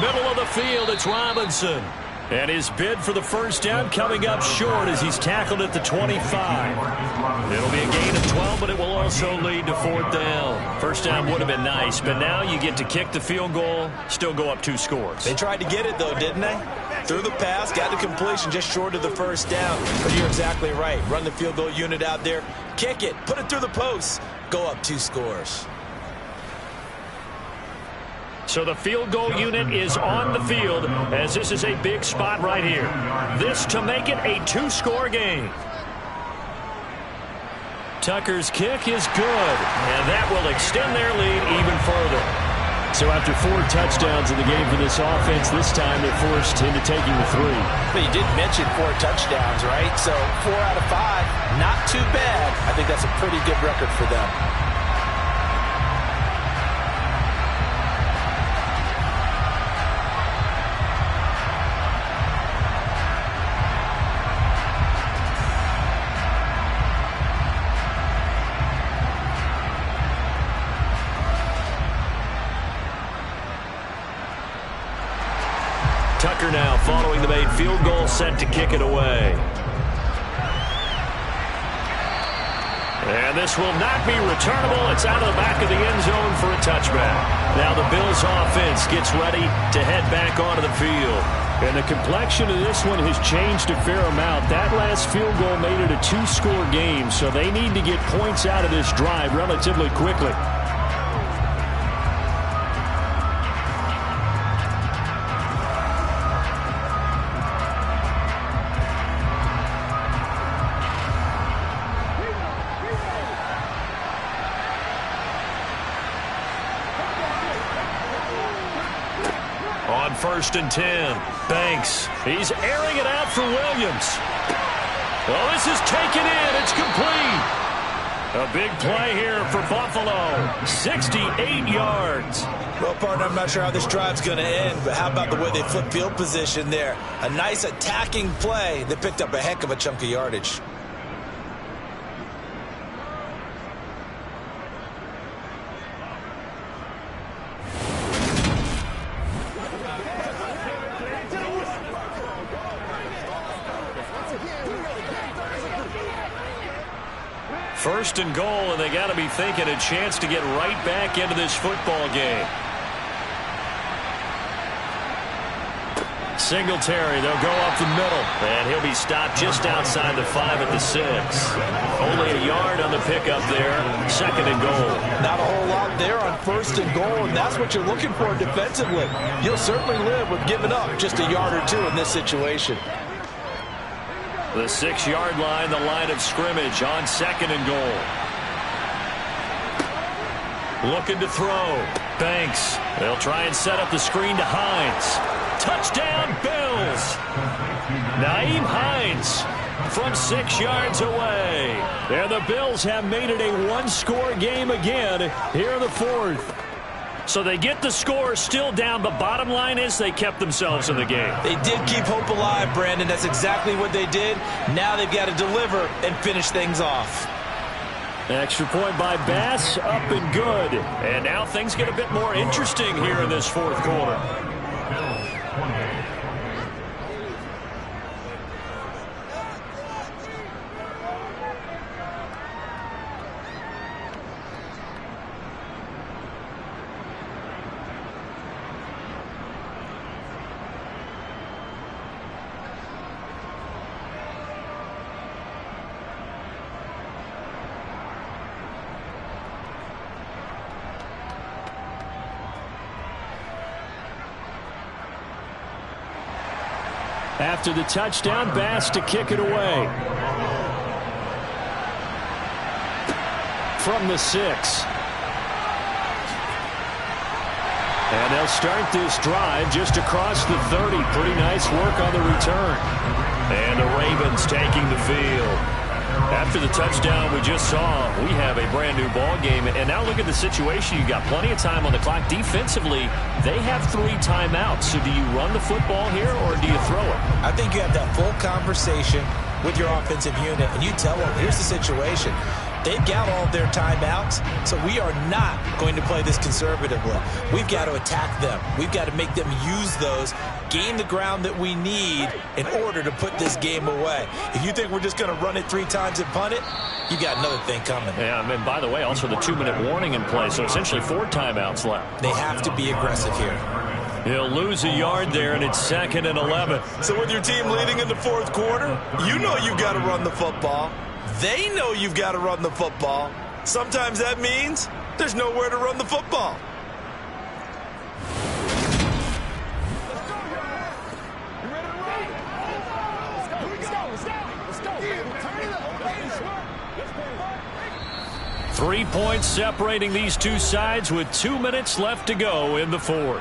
Middle of the field, it's Robinson. And his bid for the first down coming up short as he's tackled at the 25. It'll be a gain of 12, but it will also lead to 4th down. First down would have been nice, but now you get to kick the field goal, still go up 2 scores. They tried to get it, though, didn't they? Threw the pass, got the completion just short of the first down. But you're exactly right. Run the field goal unit out there, kick it, put it through the post, go up 2 scores. So the field goal unit is on the field as this is a big spot right here. This to make it a 2-score game. Tucker's kick is good, and that will extend their lead even further. So after 4 touchdowns in the game for this offense, this time they're forced into taking the 3. But you did mention 4 touchdowns, right? So 4 out of 5, not too bad. I think that's a pretty good record for them. Tucker now following the made field goal, set to kick it away. And this will not be returnable. It's out of the back of the end zone for a touchback. Now the Bills offense gets ready to head back onto the field. And the complexion of this one has changed a fair amount. That last field goal made it a 2-score game, so they need to get points out of this drive relatively quickly. On 1st and 10, Banks. He's airing it out for Williams. Well, this is taken in. It's complete. A big play here for Buffalo. 68 yards. Well, partner, I'm not sure how this drive's going to end, but how about the way they flip field position there? A nice attacking play. They picked up a heck of a chunk of yardage. First and goal, and they got to be thinking a chance to get right back into this football game. Singletary, they'll go up the middle, and he'll be stopped just outside the 5 at the 6. Only a yard on the pickup there. 2nd and goal. Not a whole lot there on 1st and goal, and that's what you're looking for defensively. You'll certainly live with giving up just a yard or 2 in this situation. The 6-yard line, the line of scrimmage on 2nd and goal. Looking to throw. Banks. They'll try and set up the screen to Hines. Touchdown, Bills. Nyheim Hines from 6 yards away. And the Bills have made it a 1-score game again here in the 4th. So they get the score still down, but bottom line is they kept themselves in the game. They did keep hope alive, Brandon. That's exactly what they did. Now they've got to deliver and finish things off. Extra point by Bass, up and good. And now things get a bit more interesting here in this 4th quarter. After the touchdown, Bass to kick it away. From the 6. And they'll start this drive just across the 30. Pretty nice work on the return. And the Ravens taking the field. After the touchdown we just saw, we have a brand new ball game. And now look at the situation. You got plenty of time on the clock. Defensively, they have 3 timeouts. So do you run the football here or do you throw it? I think you have that full conversation with your offensive unit, and you tell them, here's the situation. They've got all of their timeouts, so we are not going to play this conservatively. We've got to attack them. We've got to make them use those, gain the ground that we need in order to put this game away. If you think we're just going to run it 3 times and punt it, you got another thing coming. Yeah, and by the way, also the 2-minute warning in play, so essentially 4 timeouts left. They have to be aggressive here. He'll lose a yard there, and it's 2nd and 11. So with your team leading in the 4th quarter, you know you've got to run the football. They know you've got to run the football. Sometimes that means there's nowhere to run the football. Let's go. 3 points separating these two sides with 2 minutes left to go in the 4th.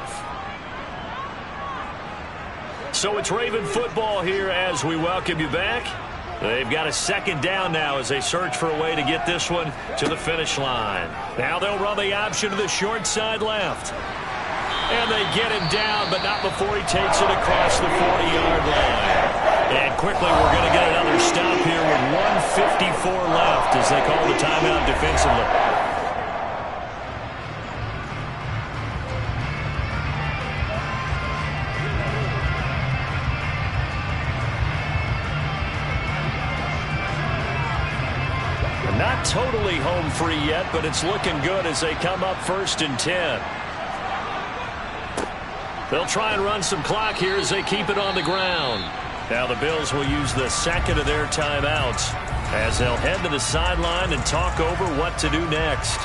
So it's Raven football here as we welcome you back. They've got a 2nd down now as they search for a way to get this one to the finish line. Now they'll run the option to the short side left. And they get him down, but not before he takes it across the 40-yard line. And quickly we're going to get another stop here with 1:54 left as they call the timeout defensively. Not totally home free yet, but it's looking good as they come up 1st and 10. They'll try and run some clock here as they keep it on the ground. Now the Bills will use the 2nd of their timeouts as they'll head to the sideline and talk over what to do next.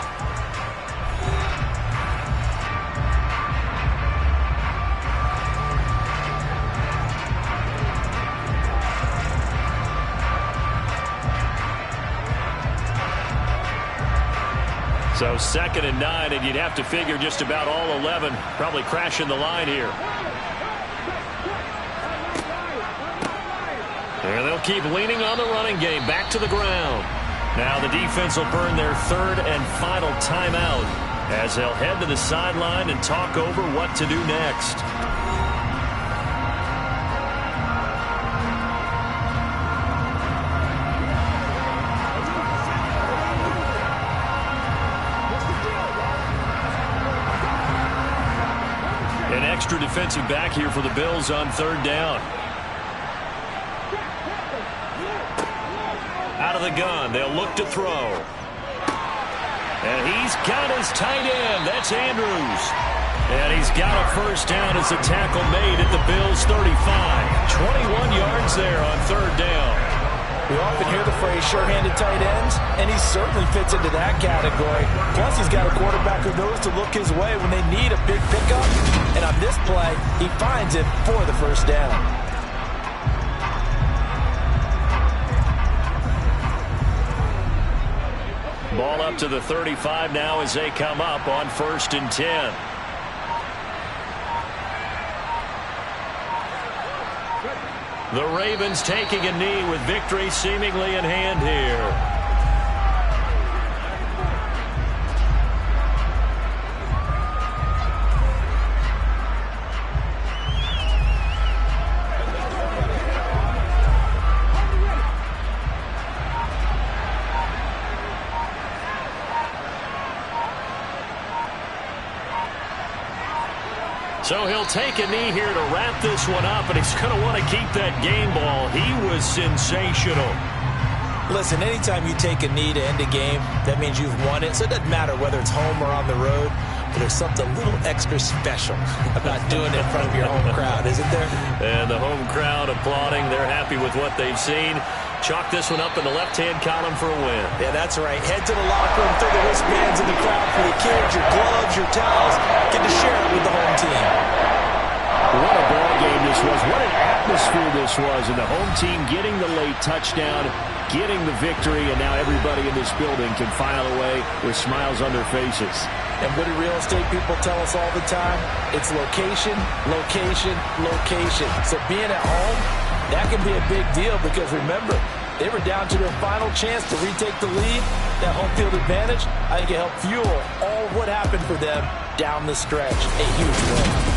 So 2nd and 9, and you'd have to figure just about all 11 probably crashing the line here. And they'll keep leaning on the running game back to the ground. Now the defense will burn their 3rd and final timeout as they'll head to the sideline and talk over what to do next. An extra defensive back here for the Bills on 3rd down. Out of the gun, they'll look to throw. And he's got his tight end. That's Andrews. And he's got a 1st down as a tackle made at the Bills' 35. 21 yards there on 3rd down. We often hear the phrase sure-handed tight ends, and he certainly fits into that category. Plus, he's got a quarterback who knows to look his way when they need a big pickup. And on this play, he finds it for the 1st down. Ball up to the 35 now as they come up on 1st and 10. The Ravens taking a knee with victory seemingly in hand here. So he'll take a knee here to wrap this one up, and he's going to want to keep that game ball. He was sensational. Listen, anytime you take a knee to end a game, that means you've won it. So it doesn't matter whether it's home or on the road, but there's something a little extra special about doing it in front of your home crowd, isn't there? And the home crowd applauding. They're happy with what they've seen. Chalk this one up in the left-hand column for a win. Yeah, that's right. Head to the locker room, throw the wristbands in the crowd for the kids, your gloves, your towels. Get to share it with the home team. What a ball game this was. What an atmosphere this was. And the home team getting the late touchdown, getting the victory, and now everybody in this building can file away with smiles on their faces. And what do real estate people tell us all the time? It's location, location, location. So being at home, that can be a big deal because remember, they were down to their final chance to retake the lead. That home field advantage, I think it helped fuel all of what happened for them down the stretch. A huge win.